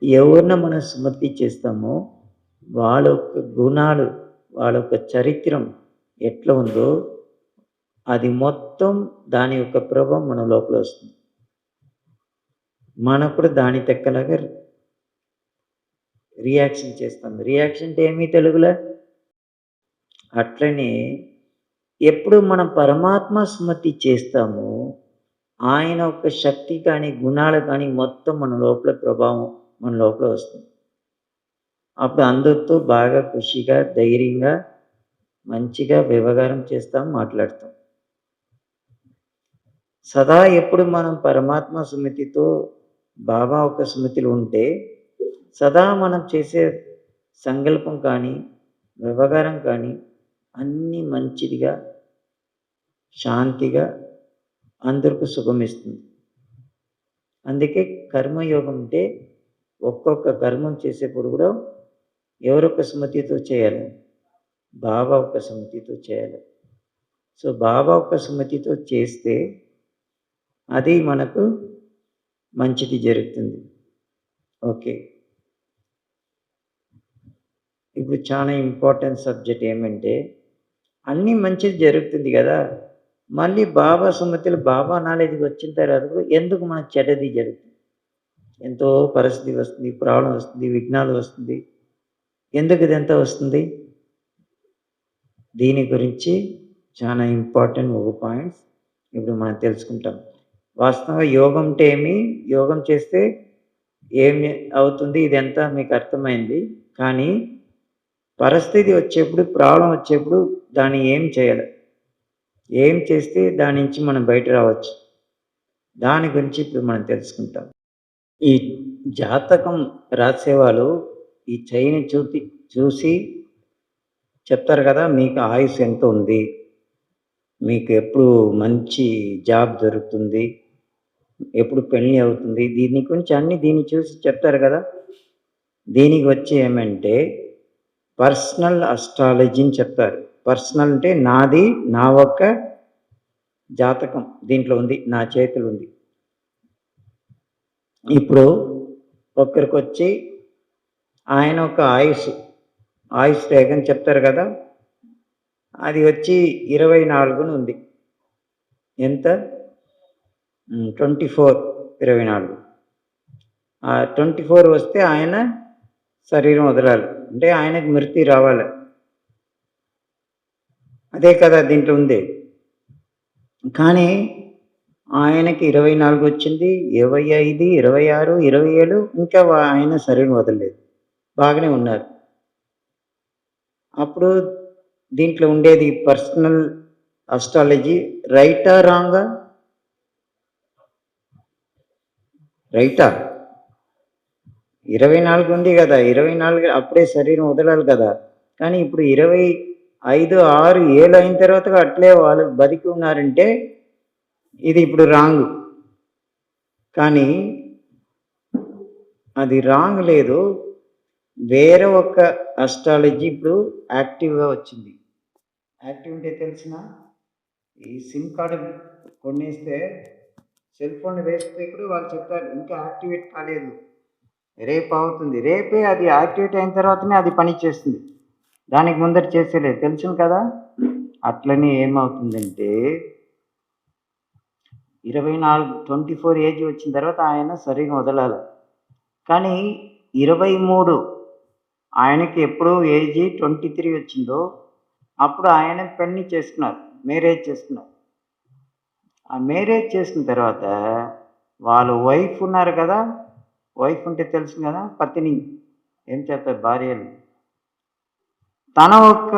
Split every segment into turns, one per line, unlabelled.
ఎవరిని మనం సుమతి చేస్తామో వాళ్ళ యొక్క గుణాలు, వాళ్ళ యొక్క చరిత్రం ఎట్లా ఉందో అది మొత్తం దాని యొక్క ప్రభావం మన లోపల వస్తుంది. మనం కూడా దాని తెక్కలాగా రియాక్షన్ చేస్తాం. రియాక్షన్ అంటే ఏమి తెలుగులో? అట్లనే ఎప్పుడు మనం పరమాత్మ స్మృతి చేస్తామో, ఆయన యొక్క శక్తి కానీ, గుణాలు కానీ మొత్తం మన లోపల ప్రభావం మన లోపల వస్తుంది. అప్పుడు అందరితో బాగా ఖుషిగా, ధైర్యంగా, మంచిగా వ్యవహారం చేస్తాం, మాట్లాడతాం. సదా ఎప్పుడు మనం పరమాత్మ స్మృతితో బాబా ఒక స్మృతిలో ఉంటే, సదా మనం చేసే సంకల్పం కానీ, వ్యవహారం కానీ అన్నీ మంచిదిగా, శాంతిగా అందరికి సుఖమిస్తుంది. అందుకే కర్మయోగం అంటే ఒక్కొక్క కర్మం చేసేప్పుడు కూడా ఎవరొక స్మృతితో చేయాలి? బాబా ఒక స్మృతితో చేయాలి. సో, బాబా ఒక స్మృతితో చేస్తే అది మనకు మంచిది జరుగుతుంది. ఓకే. ఇప్పుడు చాలా ఇంపార్టెంట్ సబ్జెక్ట్ ఏమంటే, అన్నీ మంచిది జరుగుతుంది గదా! మళ్ళీ బాబా సుమతిలో బాబా నాలెడ్జ్‌కి వచ్చిన తర్వాత కూడా ఎందుకు మనకు చెడ్డది జరుగుతుంది? ఎంతో పరిస్థితి వస్తుంది, ప్రాబ్లమ్ వస్తుంది, విఘ్నాలు వస్తుంది. ఎందుకు ఇదంతా వస్తుంది? దీని గురించి చాలా ఇంపార్టెంట్ ఒక పాయింట్స్ ఇప్పుడు మనం తెలుసుకుంటాం. వాస్తవంగా యోగం అంటే ఏమి? యోగం చేస్తే ఏమి అవుతుంది? ఇదంతా మీకు అర్థమైంది. కానీ పరిస్థితి వచ్చేప్పుడు, ప్రాబ్లమ్ వచ్చేప్పుడు దాన్ని ఏం చేయాలి? ఏం చేస్తే దాని నుంచి మనం బయట రావచ్చు? దాని గురించి ఇప్పుడు మనం తెలుసుకుంటాం. ఈ జాతకం రాసేవాళ్ళు ఈ చెయ్యిని చూసి చెప్తారు కదా! మీకు ఆయుస్సు ఎంత ఉంది? మీకు ఎప్పుడు మంచి జాబ్ దొరుకుతుంది? ఎప్పుడు పెళ్లి అవుతుంది? దీని గురించి అన్నీ దీన్ని చూసి చెప్తారు కదా! దీనికి వచ్చి ఏమంటే పర్సనల్ అస్ట్రాలజీ అని చెప్తారు. పర్సనల్ అంటే నాది, నా ఒక్క జాతకం దీంట్లో ఉంది. నా చేతిలో ఉంది. ఇప్పుడు ఒక్కరికొచ్చి ఆయన ఒక ఆయుష్ రేఖ అని చెప్తారు కదా! అది వచ్చి 24 ఉంది. ఎంత? 24, 24. ఆ 24 వస్తే ఆయన శరీరం వదలాలి. అంటే ఆయనకి మృత్యు రావాలి. అదే కదా దీంట్లో ఉంది. కానీ ఆయనకి 24 వచ్చింది, 25, 26, 27 ఇంకా ఆయన శరీరం వదలలేదు. బాగానే ఉన్నారు. అప్పుడు దీంట్లో ఉండేది పర్సనల్ అస్ట్రాలజీ రైటా? రాంగా? రైటా? 24 ఉంది గదా! 24 అప్పుడే శరీరం వదలాలి కదా! కానీ ఇప్పుడు 25, 6, 7 అయిన తర్వాత అట్లే వాళ్ళు బతికి ఉన్నారంటే ఇది ఇప్పుడు రాంగ్. కానీ అది రాంగ్ లేదు. వేరే ఒక అస్ట్రాలజీ ఇప్పుడు యాక్టివ్‌గా వచ్చింది. యాక్టివ్ అంటే తెలిసినా? ఈ సిమ్ కార్డ్ కొనేస్తే సెల్ ఫోన్ వేస్తే కూడా వాళ్ళు చెప్తారు ఇంకా యాక్టివేట్ కాలేదు. రేపు అవుతుంది. రేపే అది యాక్టివేట్ అయిన తర్వాతనే అది పని చేస్తుంది. దానికి ముందర చేసేలేదు. తెలుసును కదా! అట్లనే ఏమవుతుందంటే 24, 24 ఏజ్ వచ్చిన తర్వాత ఆయన శరీరం వదలాలి. కానీ 23 ఆయనకి ఎప్పుడు ఏజ్ 23 వచ్చిందో అప్పుడు ఆయన పెళ్లి చేసుకున్నారు. మ్యారేజ్ చేసుకున్నారు. ఆ మ్యారేజ్ చేసుకున్న తర్వాత వాళ్ళు వైఫ్ ఉన్నారు కదా! వైఫ్ ఉంటే తెలుసు కదా! పత్ని ఏం చేస్తారు భార్యలు. తన యొక్క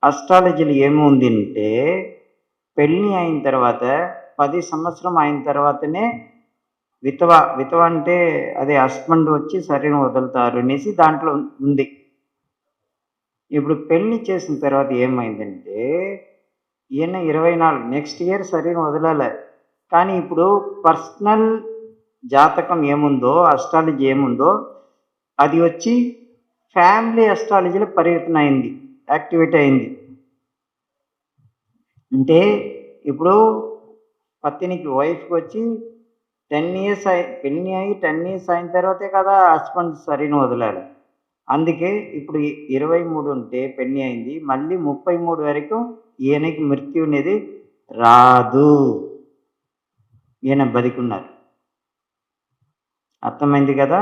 అస్ట్రాలజీలో ఏముంది అంటే పెళ్ళి అయిన తర్వాత 10 సంవత్సరం అయిన తర్వాతనే వితవ అంటే అదే హస్బెండ్ వచ్చి శరీరం వదులుతారు అనేసి దాంట్లో ఉంది. ఇప్పుడు పెళ్లి చేసిన తర్వాత ఏమైందంటే ఈయన 24 నెక్స్ట్ ఇయర్ శరీరం వదలాలి. కానీ ఇప్పుడు పర్సనల్ జాతకం ఏముందో, అస్ట్రాలజీ ఏముందో అది వచ్చి ఫ్యామిలీ అస్ట్రాలజీలో పరివర్తన అయింది. యాక్టివేట్ అయింది. అంటే ఇప్పుడు పత్నికి వైఫ్‌కి వచ్చి 10 ఇయర్స్ పెళ్లి అయ్యి 10 ఇయర్స్ అయిన తర్వాతే కదా హస్బెండ్ సరిని వదలాలి. అందుకే ఇప్పుడు 23 ఉంటే పెళ్లి అయింది. మళ్ళీ 33 వరకు ఈయనకి మృత్యు అనేది రాదు. ఈయన బతికున్నారు. అర్థమైంది కదా!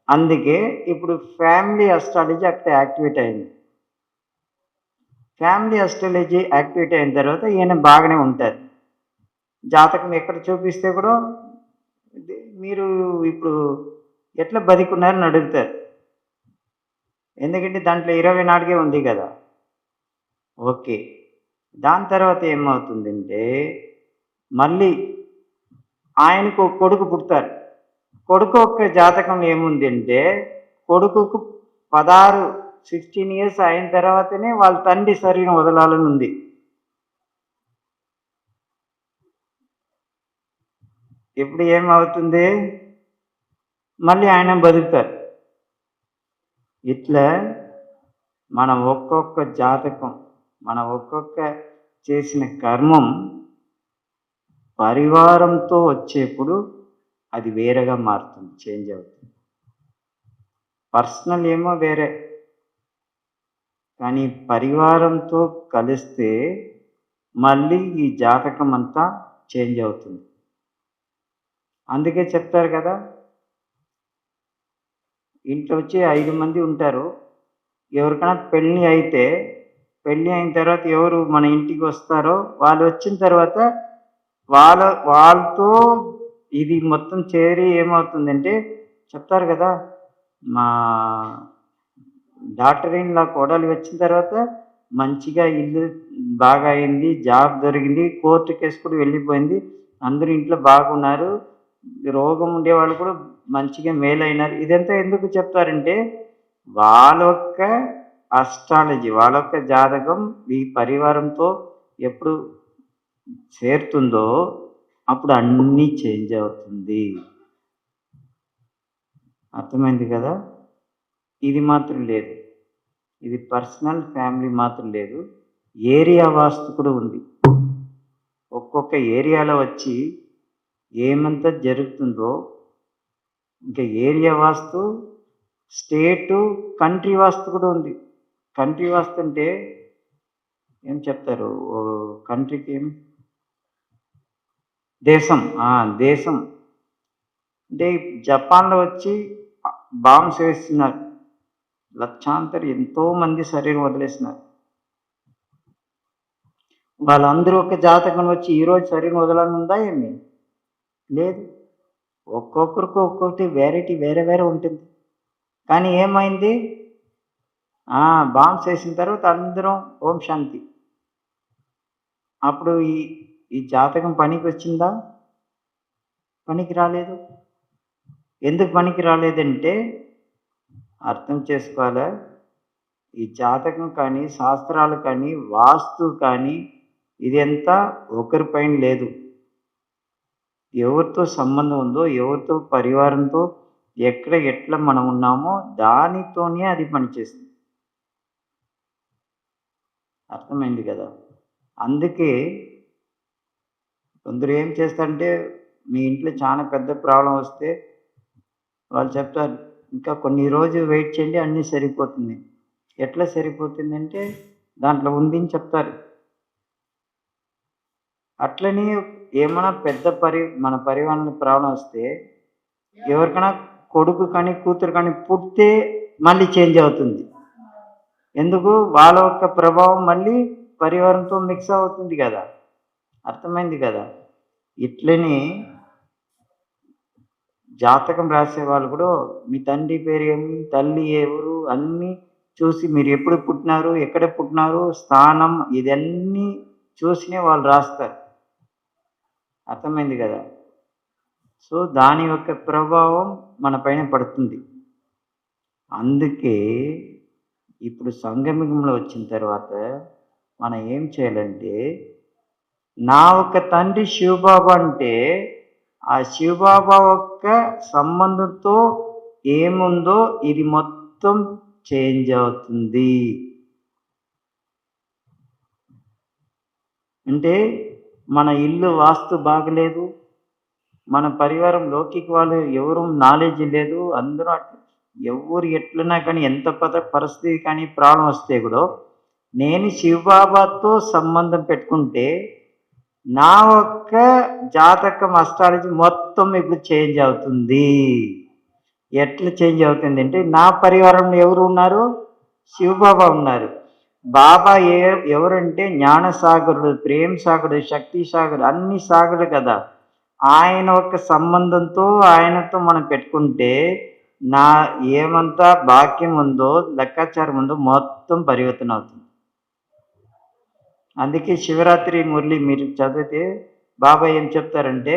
అందుకే ఇప్పుడు ఫ్యామిలీ అస్ట్రాలజీ అక్కడ యాక్టివేట్ అయింది. ఫ్యామిలీ అస్ట్రాలజీ యాక్టివేట్ అయిన తర్వాత ఈయన బాగానే ఉంటారు. జాతకం ఎక్కడ చూపిస్తే కూడా మీరు ఇప్పుడు ఎట్లా బతికున్నారని అడుగుతారు. ఎందుకంటే దాంట్లో 24 ఉంది కదా! ఓకే. దాని తర్వాత ఏమవుతుందంటే మళ్ళీ ఆయనకు ఒక కొడుకు పుడతారు. కొడుకు యొక్క జాతకం ఏముందంటే కొడుకుకు 16 ఇయర్స్ అయిన తర్వాతనే వాళ్ళ తండ్రి శరీరం వదలాలని ఉంది. ఇప్పుడు ఏమవుతుంది? మళ్ళీ ఆయన బతుకుతారు. ఇట్లా మన ఒక్కొక్క జాతకం, మన ఒక్కొక్క చేసిన కర్మం పరివారంతో వచ్చేప్పుడు అది వేరేగా మారుతుంది, చేంజ్ అవుతుంది. పర్సనల్ ఏమో వేరే, కానీ పరివారంతో కలిస్తే మళ్ళీ ఈ జాతకం అంతా చేంజ్ అవుతుంది. అందుకే చెప్తారు కదా, ఇంట్లో వచ్చి 5 మంది ఉంటారు. ఎవరికైనా పెళ్ళి అయితే పెళ్ళి అయిన తర్వాత ఎవరు మన ఇంటికి వస్తారో వాళ్ళు వచ్చిన తర్వాత వాళ్ళతో ఇది మొత్తం చేరి ఏమవుతుందంటే చెప్తారు కదా, మా డాక్టర్ ఇన్‌లా కోడలు వచ్చిన తర్వాత మంచిగా ఇల్లు బాగా అయింది, జాబ్ దొరికింది, కోర్టు కేసు కూడా వెళ్ళిపోయింది, అందరూ ఇంట్లో బాగున్నారు, రోగం ఉండేవాళ్ళు కూడా మంచిగా మేలైనారు. ఇదంతా ఎందుకు చెప్తారంటే వాళ్ళ యొక్క అస్ట్రాలజీ, వాళ్ళ యొక్క జాతకం ఈ పరివారంతో ఎప్పుడు చేరుతుందో అప్పుడు అన్నీ చేంజ్ అవుతుంది. అర్థమైంది కదా! ఇది మాత్రం లేదు, ఇది పర్సనల్ ఫ్యామిలీ మాత్రం లేదు, ఏరియా వాస్తు కూడా ఉంది. ఒక్కొక్క ఏరియాలో వచ్చి ఏమంతా జరుగుతుందో, ఇంకా ఏరియా వాస్తు, స్టేటు, కంట్రీ వాస్తు కూడా ఉంది. కంట్రీ వాస్తు అంటే ఏం చెప్తారు, కంట్రీకి ఏం దేశం, దేశం అంటే జపాన్లో వచ్చి బాంబ్స్ వేస్తున్నారు, లక్షాంతరం ఎంతోమంది శరీరం వదిలేస్తున్నారు. వాళ్ళందరూ ఒక జాతకం వచ్చి ఈరోజు శరీరం వదలని ఉందా ఏమి లేదు. ఒక్కొక్కరికి ఒక్కొక్కటి వెరైటీ వేరే వేరే ఉంటుంది. కానీ ఏమైంది, బాంబ్స్ వేసిన తర్వాత అందరం ఓం శాంతి. అప్పుడు ఈ జాతకం పనికి వచ్చిందా? పనికి రాలేదు. ఎందుకు పనికి రాలేదంటే అర్థం చేసుకోవాలా, ఈ జాతకం కానీ శాస్త్రాలు కానీ వాస్తు కానీ ఇదంతా ఒకరిపైన లేదు. ఎవరితో సంబంధం ఉందో, ఎవరితో పరివారంతో ఎట్లా మనం ఉన్నామో దానితోనే అది పనిచేస్తుంది. అర్థమైంది కదా! అందుకే కొందరు ఏం చేస్తారంటే మీ ఇంట్లో చాలా పెద్ద ప్రాబ్లం వస్తే వాళ్ళు చెప్తారు ఇంకా కొన్ని రోజులు వెయిట్ చేయండి అన్నీ సరిపోతుంది. ఎట్లా సరిపోతుందంటే దాంట్లో ఉంది అని చెప్తారు. అట్లని ఏమైనా పెద్ద మన పరివారంలో ప్రాబ్లం వస్తే ఎవరికైనా కొడుకు కానీ కూతురు కానీ పుడితే మళ్ళీ చేంజ్ అవుతుంది. ఎందుకు? వాళ్ళ యొక్క ప్రభావం మళ్ళీ పరివారంతో మిక్స్ అవుతుంది కదా. అర్థమైంది కదా. ఇట్లని జాతకం రాసే వాళ్ళు కూడా మీ తండ్రి పేరు ఏమి, తల్లి ఎవరు అన్నీ చూసి మీరు ఎప్పుడు పుట్టినారు, ఎక్కడ పుట్టినారు, స్థానం ఇదన్నీ చూసినే వాళ్ళు రాస్తారు. అర్థమైంది కదా. సో దాని యొక్క ప్రభావం మన పైన పడుతుంది. అందుకే ఇప్పుడు సంగమికంలో వచ్చిన తర్వాత మనం ఏం చేయాలంటే, నా ఒక తండ్రి శివబాబా అంటే ఆ శివబాబా యొక్క సంబంధంతో ఏముందో ఇది మొత్తం చేంజ్ అవుతుంది. అంటే మన ఇల్లు వాస్తు బాగలేదు, మన పరివారం లౌకిక వాళ్ళు ఎవరు నాలెడ్జ్ లేదు. అందరూ ఎవరు ఎట్లున్నా కానీ ఎంత పరిస్థితి కానీ ప్రాబ్లమ్ వస్తే కూడా నేను శివబాబాతో సంబంధం పెట్టుకుంటే నా ఒక్క జాతకం అస్ట్రాలజీ మొత్తం ఇప్పుడు చేంజ్ అవుతుంది. ఎట్లా చేంజ్ అవుతుంది అంటే నా పరివారంలో ఎవరు ఉన్నారు? శివబాబా ఉన్నారు. బాబా ఎవరంటే జ్ఞానసాగరుడు, ప్రేమ సాగరుడు, శక్తి సాగరుడు, అన్ని సాగరుడు కదా. ఆయన ఒక సంబంధంతో ఆయనతో మనం పెట్టుకుంటే నా ఏమంతా భాగ్యం ఉందో లెక్కాచారం ఉందో మొత్తం పరివర్తన అవుతుంది. అందుకే శివరాత్రి మురళి మీరు చదివితే బాబా ఏం చెప్తారంటే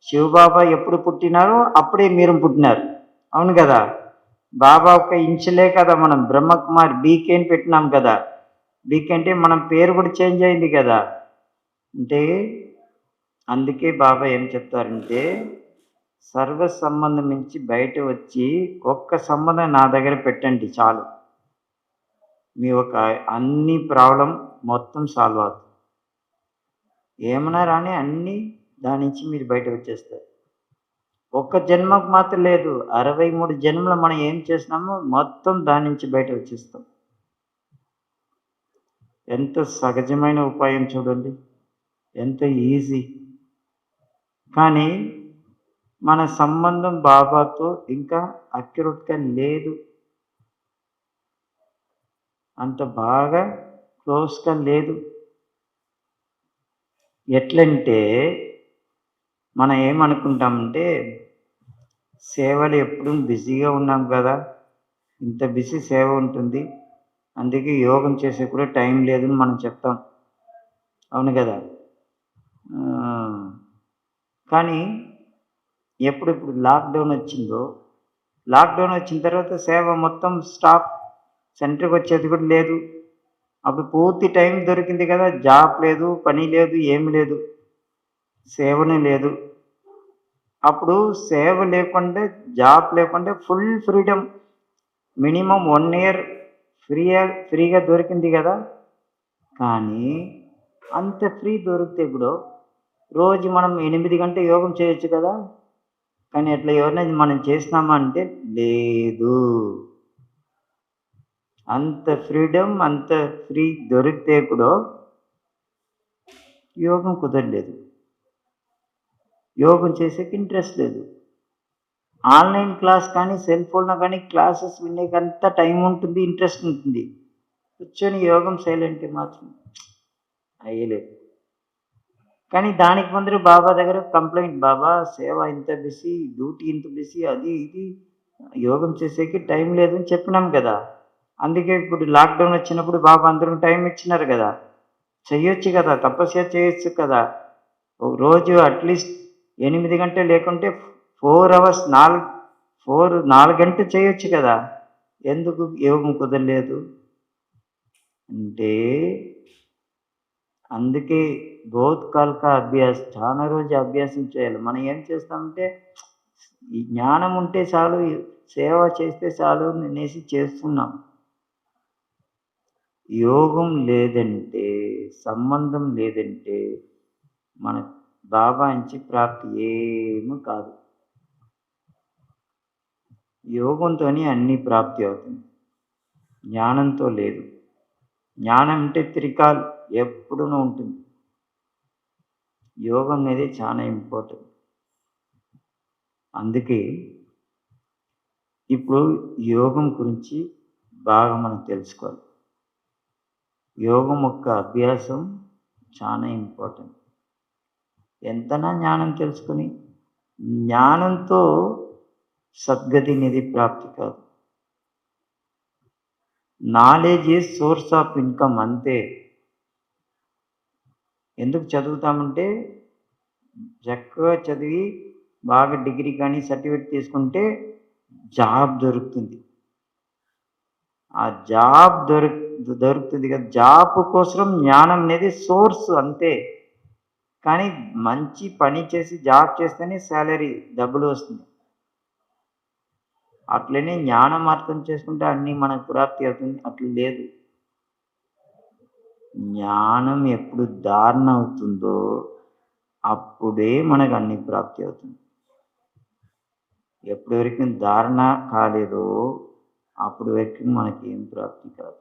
శివబాబా ఎప్పుడు పుట్టినారో అప్పుడే మీరు పుట్టినారు. అవును కదా. బాబా ఒక ఇంచులే కదా మనం బ్రహ్మకుమార్ బీకే అని పెట్టినాం కదా. బీకే అంటే మనం పేరు కూడా చేంజ్ అయింది కదా. అంటే అందుకే బాబా ఏం చెప్తారంటే సర్వ సంబంధం నుంచి బయట వచ్చి ఒక్క సంబంధం నా దగ్గర పెట్టండి చాలు, మీ ఒక అన్ని ప్రాబ్లం మొత్తం సాల్వ్ అవుతుంది. ఏమన్నా రాని అన్నీ దాని నుంచి మీరు బయట వచ్చేస్తారు. ఒక్క జన్మకు మాత్రం లేదు, 63 జన్మలు మనం ఏం చేసినామో మొత్తం దాని నుంచి బయట వచ్చేస్తాం. ఎంత సహజమైన ఉపాయం చూడండి, ఎంత ఈజీ. కానీ మన సంబంధం బాబాతో ఇంకా అక్యురేట్గా లేదు, అంత బాగా క్లోజ్గా లేదు. ఎట్లంటే మనం ఏమనుకుంటామంటే సేవలు ఎప్పుడు బిజీగా ఉన్నాం కదా, ఇంత బిజీ సేవ ఉంటుంది, అందుకే యోగం చేసే కూడా టైం లేదని మనం చెప్తాం. అవును కదా. కానీ ఎప్పుడు లాక్డౌన్ వచ్చిందో, లాక్డౌన్ వచ్చిన తర్వాత సేవ మొత్తం స్టాప్, సెంటర్కి వచ్చేది కూడా లేదు. అప్పుడు పూర్తి టైం దొరికింది కదా, జాబ్ లేదు, పని లేదు, ఏమి లేదు, సేవనే లేదు. అప్పుడు సేవ లేకుండా జాబ్ లేకుండా ఫుల్ ఫ్రీడమ్, మినిమం 1 ఇయర్ ఫ్రీగా దొరికింది కదా. కానీ అంత ఫ్రీ దొరికితే కూడా రోజు మనం 8 గంటల యోగం చేయొచ్చు కదా. కానీ అట్లా ఎవరైనా మనం చేసినామా అంటే లేదు. అంత ఫ్రీడమ్, అంత ఫ్రీ దొరికితే కూడా యోగం కుదరలేదు, యోగం చేసేకి ఇంట్రెస్ట్ లేదు. ఆన్లైన్ క్లాస్ కానీ సెల్ ఫోన్లో కానీ క్లాసెస్ వినేకంతా టైం ఉంటుంది, ఇంట్రెస్ట్ ఉంటుంది. కూర్చొని యోగం సైలెంట్ మాత్రం అయ్యలేదు. కానీ దానికి ముందర బాబా దగ్గర కంప్లైంట్, బాబా సేవ ఇంత బిజీ, డ్యూటీ ఇంత బిజీ, అది ఇది, యోగం చేసేకి టైం లేదని చెప్పినాం కదా. అందుకే ఇప్పుడు లాక్డౌన్ వచ్చినప్పుడు బాబా అందరికి టైం ఇచ్చినారు కదా, చెయ్యొచ్చు కదా, తపస్య చేయొచ్చు కదా. ఒక రోజు అట్లీస్ట్ 8 గంటలు లేకుంటే 4 అవర్స్, 4 గంటలు చేయొచ్చు కదా. ఎందుకు యోగం కుదరలేదు అంటే అందుకే బహుత్ కాల్ కా అభ్యాస్, చాలా రోజు అభ్యాసం చేయాలి. మనం ఏం చేస్తామంటే ఈ జ్ఞానం ఉంటే చాలు, సేవ చేస్తే చాలు అనేసి చేస్తున్నాం. యోగం లేదంటే, సంబంధం లేదంటే మన బాబా నుంచి ప్రాప్తి ఏమీ కాదు. యోగంతోనే అన్ని ప్రాప్తి అవుతుంది, జ్ఞానంతో లేదు. జ్ఞానం అంటే త్రికాల్ ఎప్పుడూ ఉంటుంది. యోగం అనేది చాలా ఇంపార్టెంట్. అందుకే ఇప్పుడు యోగం గురించి బాగా మనం తెలుసుకోవాలి. యోగం యొక్క అభ్యాసం చాలా ఇంపార్టెంట్. ఎంతనా జ్ఞానం తెలుసుకుని, జ్ఞానంతో సద్గతి నిధి ప్రాప్తి కాదు. Knowledge is source of income అంతే. ఎందుకు చదువుతామంటే చక్కగా చదివి బాగా డిగ్రీ కానీ సర్టిఫికేట్ తీసుకుంటే జాబ్ దొరుకుతుంది. ఆ జాబ్ దొరుకుతుంది కదా, జాబ్ కోసం జ్ఞానం అనేది సోర్స్ అంతే. కానీ మంచి పని చేసి జాబ్ చేస్తేనే శాలరీ, డబ్బులు వస్తుంది. అట్లనే జ్ఞానం అర్థం చేసుకుంటే అన్నీ మనకు ప్రాప్తి అవుతుంది, అట్లా లేదు. జ్ఞానం ఎప్పుడు ధారణ అవుతుందో అప్పుడే మనకు అన్ని ప్రాప్తి అవుతుంది. ఎప్పటి వరకు ధారణ కాలేదో అప్పటి వరకు మనకి ఏం ప్రాప్తి కాదు.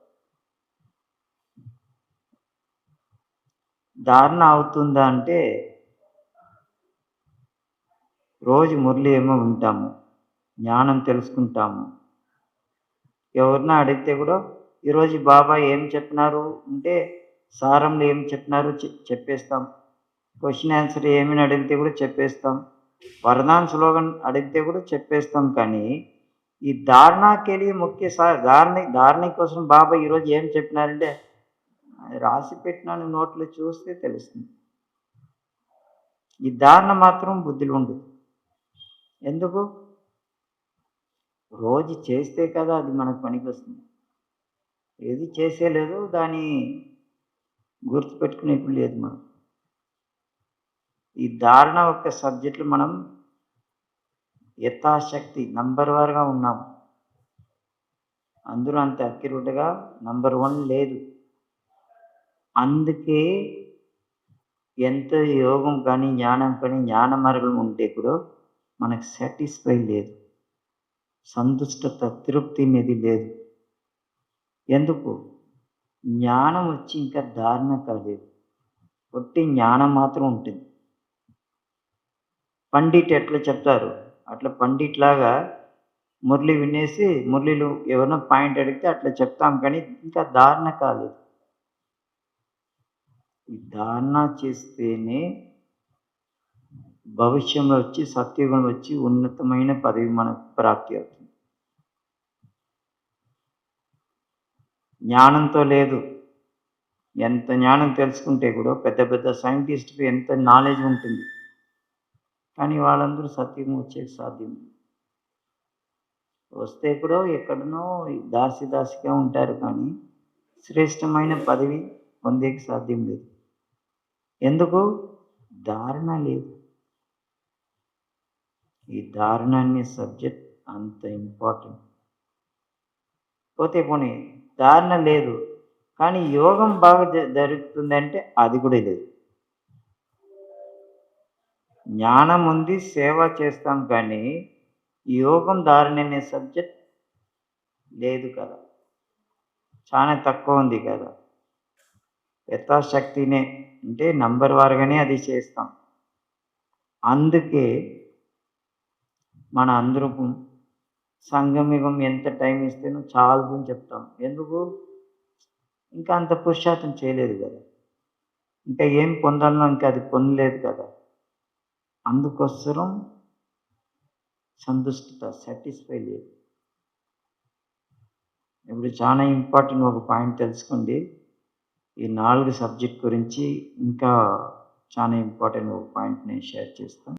ధారణ అవుతుందా అంటే రోజు మురళి ఏమో వింటాము, జ్ఞానం తెలుసుకుంటాము. ఎవరినా అడిగితే కూడా ఈరోజు బాబా ఏం చెప్పినారు అంటే సారంలో ఏం చెప్పినారు చెప్పేస్తాం. క్వశ్చన్ ఆన్సర్ ఏమని అడిగితే కూడా చెప్పేస్తాం. వరదాన్ స్లోగన్ అడిగితే కూడా చెప్పేస్తాం. కానీ ఈ ధారణకి ముఖ్య ధారణ కోసం బాబా ఈరోజు ఏం చెప్పినారంటే అది రాసి పెట్టినాను నోట్లో చూస్తే తెలుస్తుంది. ఈ ధారణ మాత్రం బుద్ధిలో ఉండదు. ఎందుకు? రోజు చేస్తే కదా అది మనకు పనికి వస్తుంది. ఏది చేసేలేదు దాన్ని గుర్తుపెట్టుకునేప్పుడు లేదు మనం. ఈ ధారణ ఒక సబ్జెక్టులు మనం యథాశక్తి నంబర్ వారుగా ఉన్నాం. అందరూ అంత అక్యురేట్గా నంబర్ 1 లేదు. అందుకే ఎంత యోగం కానీ జ్ఞానం కానీ జ్ఞాన మార్గం ఉంటే కూడా మనకు సాటిస్ఫై లేదు, సంతుష్టత తృప్తి అనేది లేదు. ఎందుకు? జ్ఞానం వచ్చి ఇంకా ధారణ కాలేదు, ఒట్టి జ్ఞానం మాత్రం ఉంటుంది. పండిట్ ఎట్లా చెప్తారు అట్లా పండిట్ లాగా మురళి వినేసి మురళిలో ఎవరైనా పాయింట్ అడిగితే అట్లా చెప్తాం, కానీ ఇంకా ధారణ కాలేదు. ఈ ధారణ చేస్తేనే భవిష్యంలో వచ్చి సత్యుగం వచ్చి ఉన్నతమైన పదవి మనకు ప్రాప్తి అవుతుంది. జ్ఞానంతో లేదు. ఎంత జ్ఞానం తెలుసుకుంటే కూడా పెద్ద పెద్ద సైంటిస్ట్కి ఎంత నాలెడ్జ్ ఉంటుంది, కానీ వాళ్ళందరూ సత్యం వచ్చేది సాధ్యం. వస్తే కూడా ఎక్కడనో దాసిగా ఉంటారు, కానీ శ్రేష్టమైన పదవి పొందేకి సాధ్యం లేదు. ఎందుకు? ధారణ లేదు. ఈ ధారణ అనే సబ్జెక్ట్ అంత ఇంపార్టెంట్. పోతే పోనీ ధారణ లేదు కానీ యోగం బాగా జరుగుతుందంటే అది కూడా లేదు. జ్ఞానం ఉంది, సేవ చేస్తాం, కానీ యోగం ధారణ అనే సబ్జెక్ట్ లేదు కదా, చాలా తక్కువ ఉంది కదా. యథాశక్తినే అంటే నంబర్ వారుగానే అది చేస్తాం. అందుకే మన అందరూ సంగమయుగం ఎంత టైం ఇస్తేనో చాలు అని చెప్తాం. ఎందుకు? ఇంకా అంత పురుషార్థం చేయలేదు కదా, ఇంకా ఏం పొందాలనో ఇంకా అది పొందలేదు కదా. అందుకోసం సంతుష్టత, సాటిస్ఫై లేదు. ఇప్పుడు చాలా ఇంపార్టెంట్ ఒక పాయింట్ తెలుసుకోండి. ఈ 4 సబ్జెక్ట్ గురించి ఇంకా చాలా ఇంపార్టెంట్ ఒక పాయింట్ నేను షేర్ చేస్తాను.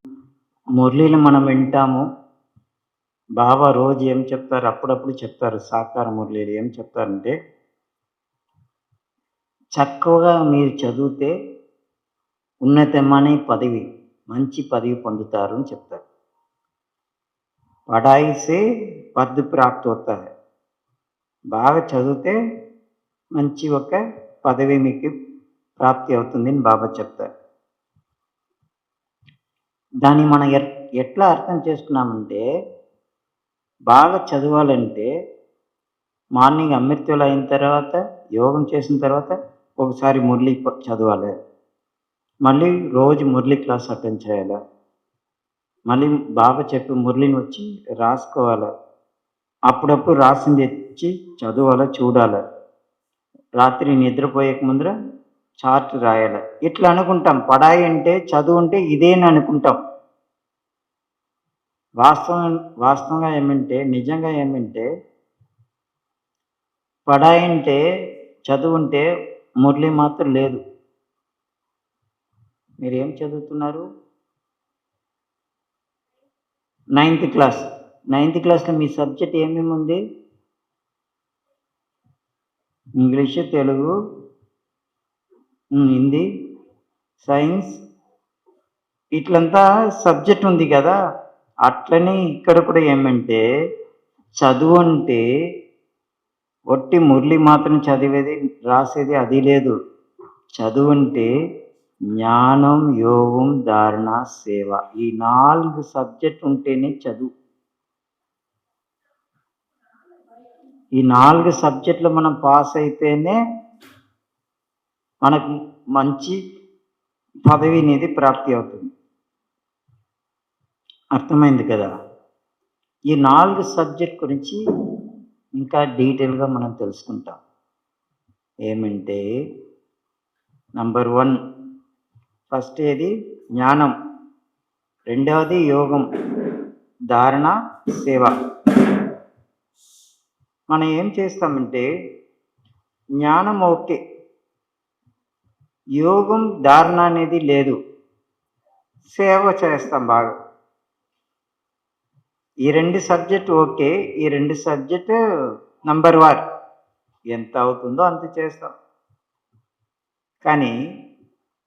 మురళీలు మనం వింటాము. బాబా రోజు ఏం చెప్తారు? అప్పుడప్పుడు చెప్తారు. సాకార మురళీలు ఏం చెప్తారంటే చక్కగా మీరు చదివితే ఉన్నతమైన పదవి, మంచి పదవి పొందుతారు అని చెప్తారు. పఢాయి సే పద్ ప్రాప్తి అవుతుంది. బాగా చదివితే మంచి ఒక పదవి మీకు ప్రాప్తి అవుతుంది అని బాబా చెప్తారు. దాన్ని మనం ఎట్లా అర్థం చేసుకున్నామంటే బాగా చదవాలంటే మార్నింగ్ అమృత్యులు అయిన తర్వాత యోగం చేసిన తర్వాత ఒకసారి మురళి చదవాలి, మళ్ళీ రోజు మురళి క్లాస్ అటెండ్ చేయాలి, మళ్ళీ బాబా చెప్పి మురళిని వచ్చి రాసుకోవాలి, అప్పుడప్పుడు రాసింది తెచ్చి చదవాలి, చూడాలి, రాత్రి నిద్రపోయేక ముందర చార్ట్ రాయాలి. ఇట్లా అనుకుంటాం. పడాయి అంటే చదువు అంటే ఇదేని అనుకుంటాం. వాస్తవంగా ఏమంటే నిజంగా ఏమంటే పడాయి అంటే చదువు ఉంటే మురళి మాత్రం లేదు. మీరు ఏం చదువుతున్నారు? 9th class. 9th క్లాస్లో మీ సబ్జెక్ట్ ఏమేమి ఉంది? ఇంగ్లీషు, తెలుగు, హిందీ, సైన్స్, ఇట్లంతా సబ్జెక్ట్ ఉంది కదా. అట్లనే ఇక్కడ కూడా ఏమంటే చదువు అంటే ఒట్టి మురళి మాత్రం చదివేది రాసేది అది లేదు. చదువు అంటే జ్ఞానం, యోగం, ధారణ, సేవ. ఈ 4 సబ్జెక్ట్ ఉంటేనే చదువు. ఈ 4 సబ్జెక్టులు మనం పాస్ అయితేనే మనకు మంచి పదవి అనేది ప్రాప్తి అవుతుంది. అర్థమైంది కదా? ఈ 4 సబ్జెక్ట్ గురించి ఇంకా డీటెయిల్గా మనం తెలుసుకుంటాం. ఏమంటే నంబర్ 1 ఫస్ట్ ఏది జ్ఞానం, రెండవది యోగం, ధారణ, సేవ. మనం ఏం చేస్తామంటే జ్ఞానం ఓకే, యోగం ధారణ అనేది లేదు, సేవ చేస్తాం బాగా. ఈ 2 సబ్జెక్ట్ ఓకే, ఈ 2 సబ్జెక్ట్ నంబర్ 1 ఎంత అవుతుందో అంత చేస్తాం. కానీ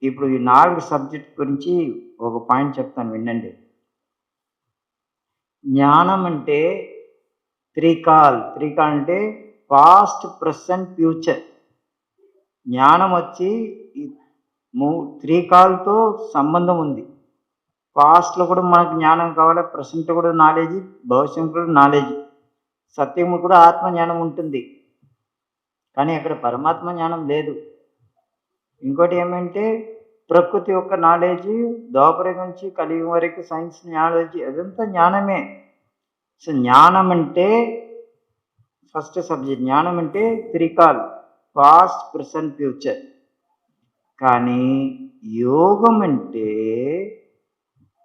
ఇప్పుడు ఈ 4 సబ్జెక్ట్ గురించి ఒక పాయింట్ చెప్తాను వినండి. జ్ఞానం అంటే త్రికాల్ అంటే పాస్ట్, ప్రెసెంట్, ఫ్యూచర్. జ్ఞానం వచ్చి త్రికాల్తో సంబంధం ఉంది. పాస్ట్లో కూడా మనకు జ్ఞానం కావాలి, ప్రెసెంట్ కూడా నాలెడ్జ్, భవిష్యత్తు కూడా నాలెడ్జ్. సత్యము కూడా ఆత్మ జ్ఞానం ఉంటుంది, కానీ అక్కడ పరమాత్మ జ్ఞానం లేదు. ఇంకోటి ఏమంటే ప్రకృతి యొక్క నాలెడ్జ్, ద్వాపర నుంచి కలియుగం వరకు సైన్స్ నాలెడ్జ్, అదంతా జ్ఞానమే. సో జ్ఞానం అంటే ఫస్ట్ సబ్జెక్ట్. జ్ఞానం అంటే త్రికాల్, పాస్ట్, ప్రెసెంట్, ఫ్యూచర్. కానీ యోగం అంటే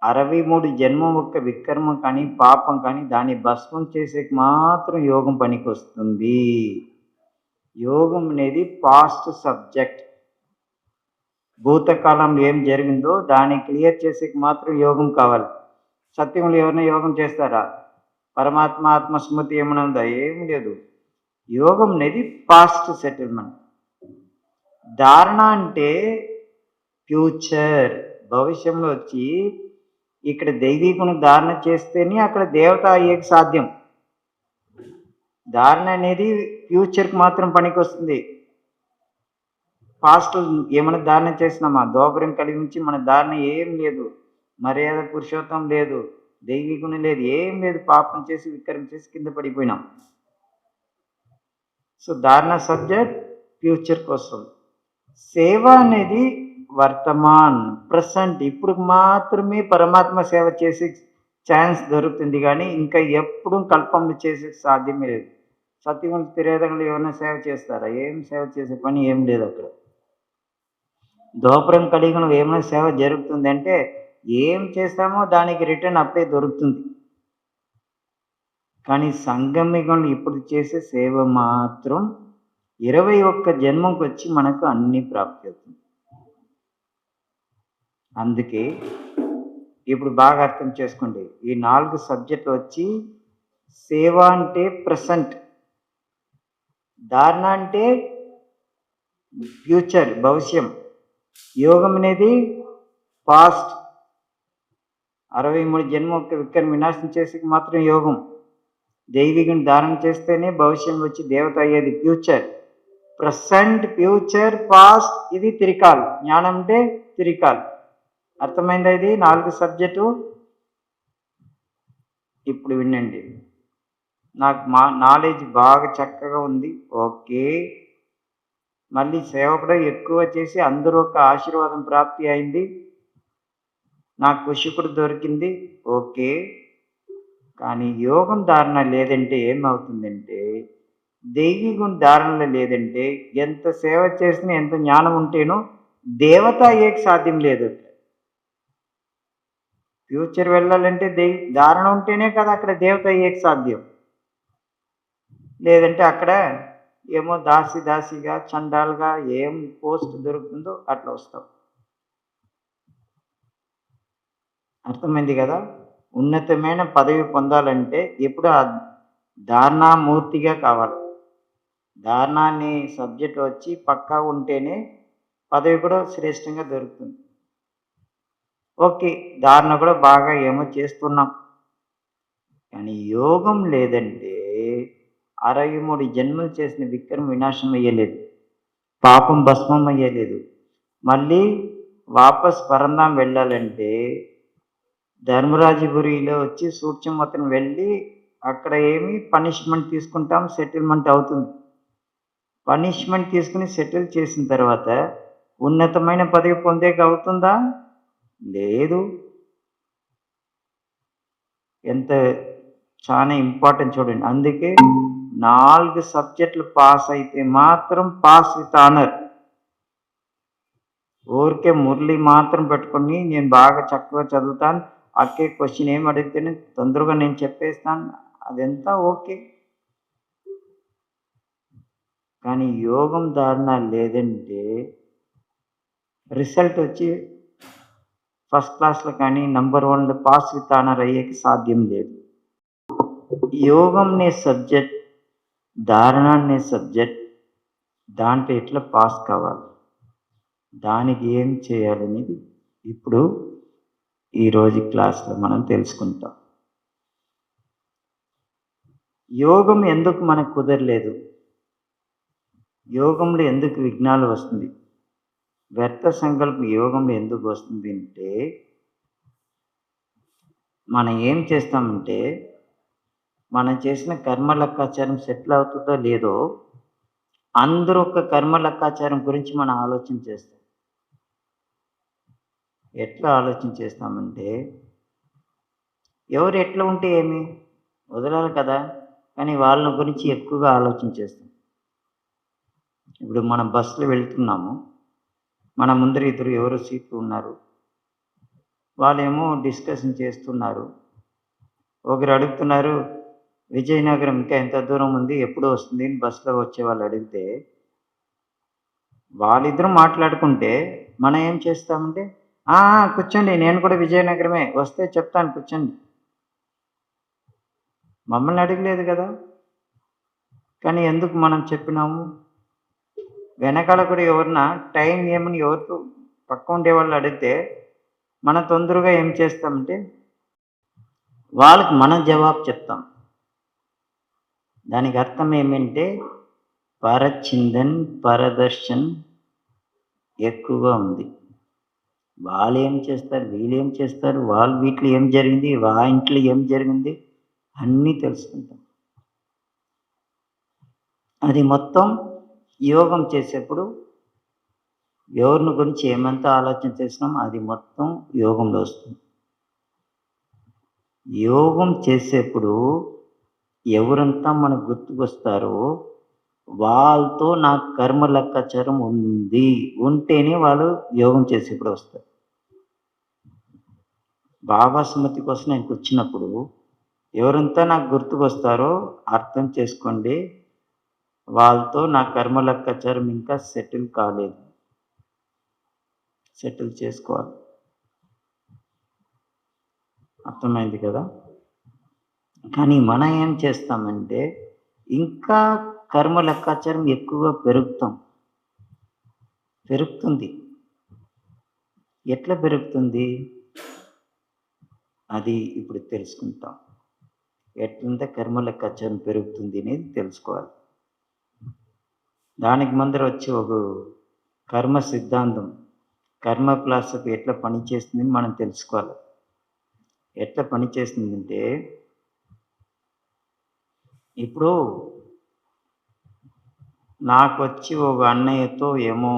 63 జన్మం యొక్క వికర్మం కానీ పాపం కానీ దాన్ని భస్మం చేసేకి మాత్రం యోగం పనికి వస్తుంది. యోగం అనేది పాస్ట్ సబ్జెక్ట్. భూతకాలంలో ఏం జరిగిందో దాన్ని క్లియర్ చేసేకి మాత్రం యోగం కావాలి. సత్యంలో ఎవరైనా యోగం చేస్తారా? పరమాత్మ ఆత్మస్మృతి ఏమైనా ఉందా? ఏం లేదు. యోగం అనేది పాస్ట్ సెటిల్మెంట్. ధారణ అంటే ఫ్యూచర్, భవిష్యంలో వచ్చి ఇక్కడ దైవీకుని ధారణ చేస్తేనే అక్కడ దేవత అయ్యేకి సాధ్యం. ధారణ అనేది ఫ్యూచర్కి మాత్రం పనికి వస్తుంది. పాస్ట్ ఏమైనా ధారణ చేసినామా? దోపరం కలిగి ఉంచి మన ధారణ ఏం లేదు, మర్యాద పురుషోత్తం లేదు, దైవీకుని లేదు, ఏం లేదు. పాపం చేసి వికరం చేసి కింద పడిపోయినాం. సో ధారణ సబ్జెక్ట్ ఫ్యూచర్ కోసం. సేవ అనేది వర్తమాన్, ప్రెసెంట్, ఇప్పుడు మాత్రమే పరమాత్మ సేవ చేసే ఛాన్స్ దొరుకుతుంది, కానీ ఇంకా ఎప్పుడు కల్పంలో చేసే సాధ్యమే లేదు. సత్యములు తిరేదంలో ఏమైనా సేవ చేస్తారా? ఏం సేవ చేసే పని ఏం లేదు అక్కడ. దోపరం కలిగిన ఏమైనా సేవ జరుగుతుంది అంటే ఏం చేస్తామో దానికి రిటర్న్ అప్పుడే దొరుకుతుంది. కానీ సంగమిగంలో ఇప్పుడు చేసే సేవ మాత్రం 21 జన్మకు వచ్చి మనకు అన్ని ప్రాప్తి అవుతుంది. అందుకే ఇప్పుడు బాగా అర్థం చేసుకోండి. ఈ 4 సబ్జెక్టులు వచ్చి సేవ అంటే ప్రెసెంట్, ధారణ అంటే ఫ్యూచర్ భవిష్యం, యోగం అనేది పాస్ట్, 63 జన్మ యొక్క వికర్మ వినాశనం చేసి మాత్రం యోగం, దైవికం ధారణ చేస్తేనే భవిష్యం వచ్చి దేవత అయ్యేది ఫ్యూచర్. ప్రెసెంట్, ఫ్యూచర్, పాస్ట్, ఇది త్రికాల్. జ్ఞానం అంటే త్రికాల్. అర్థమైందా? ఇది 4 సబ్జెక్టు. ఇప్పుడు వినండి, నాకు నాలెడ్జ్ బాగా చక్కగా ఉంది, ఓకే. మళ్ళీ సేవ కూడా ఎక్కువ చేసి అందరూ ఒక ఆశీర్వాదం ప్రాప్తి అయింది, నాకు కృషి కూడా దొరికింది, ఓకే. కానీ యోగం ధారణ లేదంటే ఏమవుతుందంటే, దైవికం ధారణలో లేదంటే ఎంత సేవ చేసినా ఎంత జ్ఞానం ఉంటేనో దేవత అయ్యేకి సాధ్యం లేదు. ఫ్యూచర్ వెళ్ళాలంటే ధారణ ఉంటేనే కదా అక్కడ దేవత అయ్యేకి సాధ్యం. లేదంటే అక్కడ ఏమో దాసిగా చండాలుగా ఏం పోస్ట్ దొరుకుతుందో అట్లా వస్తాం. అర్థమైంది కదా? ఉన్నతమైన పదవి పొందాలంటే ఎప్పుడు ఆ ధారణామూర్తిగా కావాలి. ధారణాన్ని సబ్జెక్ట్ వచ్చి పక్కా ఉంటేనే పదవి కూడా శ్రేష్టంగా దొరుకుతుంది. ఓకే, ధారణ కూడా బాగా ఏమో చేస్తున్నాం, కానీ యోగం లేదంటే 63 జన్మలు చేసిన విక్రమ వినాశనం అయ్యలేదు, పాపం భస్మం అయ్యలేదు. మళ్ళీ వాపస్ పరంధాం వెళ్ళాలంటే ధర్మరాజపురిలో వచ్చి సూక్ష్మతను వెళ్ళి అక్కడ ఏమి పనిష్మెంట్ తీసుకుంటాం, సెటిల్మెంట్ అవుతుంది. పనిష్మెంట్ తీసుకుని సెటిల్ చేసిన తర్వాత ఉన్నతమైన పదవి పొందేకి అవుతుందా? లేదు. ఎంత చాలా ఇంపార్టెంట్ చూడండి. అందుకే 4 సబ్జెక్టులు పాస్ అయితే మాత్రం పాస్ విత్ ఆనర్. ఊరికే మురళి మాత్రం పెట్టుకొని నేను బాగా చక్కగా చదువుతాను, అక్కే క్వశ్చన్ ఏం అడిగితేనే తొందరగా నేను చెప్పేస్తాను, అదంతా ఓకే. కానీ యోగం ధారణ లేదంటే రిజల్ట్ వచ్చి ఫస్ట్ క్లాస్లో కానీ నంబర్ 1 పాస్ విత్ ఆనర్ అయ్యేకి సాధ్యం లేదు. యోగం అనే సబ్జెక్ట్, ధారణ అనే సబ్జెక్ట్, దాంట్లో ఎట్లా పాస్ కావాలి, దానికి ఏం చేయాలనేది ఇప్పుడు ఈరోజు క్లాస్లో మనం తెలుసుకుంటాం. యోగం ఎందుకు మనకు కుదరలేదు, యోగంలో ఎందుకు విఘ్నాలు వస్తుంది, వ్యర్థ సంకల్పం యోగంలో ఎందుకు వస్తుంది అంటే మనం ఏం చేస్తామంటే మనం చేసిన కర్మ లెక్కాచారం సెటిల్ అవుతుందో లేదో అందరూ ఒక కర్మ లెక్కాచారం గురించి మనం ఆలోచన చేస్తాం. ఎట్లా ఆలోచన చేస్తామంటే ఎవరు ఎట్లా ఉంటే ఏమి వదలాలి కదా, కానీ వాళ్ళ గురించి ఎక్కువగా ఆలోచన చేస్తాం. ఇప్పుడు మనం బస్సులో వెళ్తున్నాము, మన ముందర ఇద్దరు ఎవరో సీట్లు ఉన్నారు, వాళ్ళేమో డిస్కషన్ చేస్తున్నారు. ఒకరు అడుగుతున్నారు, విజయనగరం ఇంకా ఎంత దూరం ఉంది, ఎప్పుడు వస్తుంది అని బస్సులో వచ్చే వాళ్ళు అడిగితే వాళ్ళిద్దరూ మాట్లాడుకుంటే మనం ఏం చేస్తామంటే కూర్చోండి, నేను కూడా విజయనగరమే, వస్తే చెప్తాను కూర్చోండి. మమ్మల్ని అడగలేదు కదా, కానీ ఎందుకు మనం చెప్పినాము? వెనకాల కూడా ఎవరన్నా టైం ఏమని ఎవరితో పక్క ఉండే వాళ్ళు అడిగితే మనం తొందరగా ఏం చేస్తామంటే వాళ్ళకి మనం జవాబు చెప్తాం. దానికి అర్థం ఏమంటే పరచిందన్, పరదర్శన్ ఎక్కువగా ఉంది. వాళ్ళు ఏం చేస్తారు, వీళ్ళు ఏం చేస్తారు, వాళ్ళ వీటిలో ఏం జరిగింది, ఇంట్లో ఏం జరిగింది అన్నీ తెలుసుకుంటాం. అది మొత్తం యోగం చేసేప్పుడు ఎవరిని గురించి ఏమంతా ఆలోచన చేసినాం అది మొత్తం యోగంలో వస్తుంది. యోగం చేసేప్పుడు ఎవరంతా మనకు గుర్తుకొస్తారో వాళ్ళతో నాకు కర్మ లెక్కాచారం ఉంది ఉంటేనే వాళ్ళు యోగం చేసేప్పుడు వస్తారు. బాబా స్మృతి కోసం నేను కూర్చున్నప్పుడు ఎవరంతా నాకు గుర్తుకొస్తారో అర్థం చేసుకోండి, వాళ్ళతో నా కర్మ లెక్కాచారం ఇంకా సెటిల్ కాలేదు, సెటిల్ చేసుకోవాలి. అర్థమైంది కదా? కానీ మనం ఏం చేస్తామంటే ఇంకా కర్మ లెక్కాచారం ఎక్కువగా పెరుగుతుంది. ఎట్లా పెరుగుతుంది అది ఇప్పుడు తెలుసుకుంటాం. ఎట్లంత కర్మ లెక్కాచారం పెరుగుతుంది అనేది తెలుసుకోవాలి. దానికి ముందర వచ్చి ఒక కర్మ సిద్ధాంతం, కర్మ ఫిలాసఫీ ఎట్లా పనిచేస్తుందని మనం తెలుసుకోవాలి. ఎట్లా పనిచేస్తుందంటే ఇప్పుడు నాకు వచ్చి ఒక అన్నయ్యతో ఏమో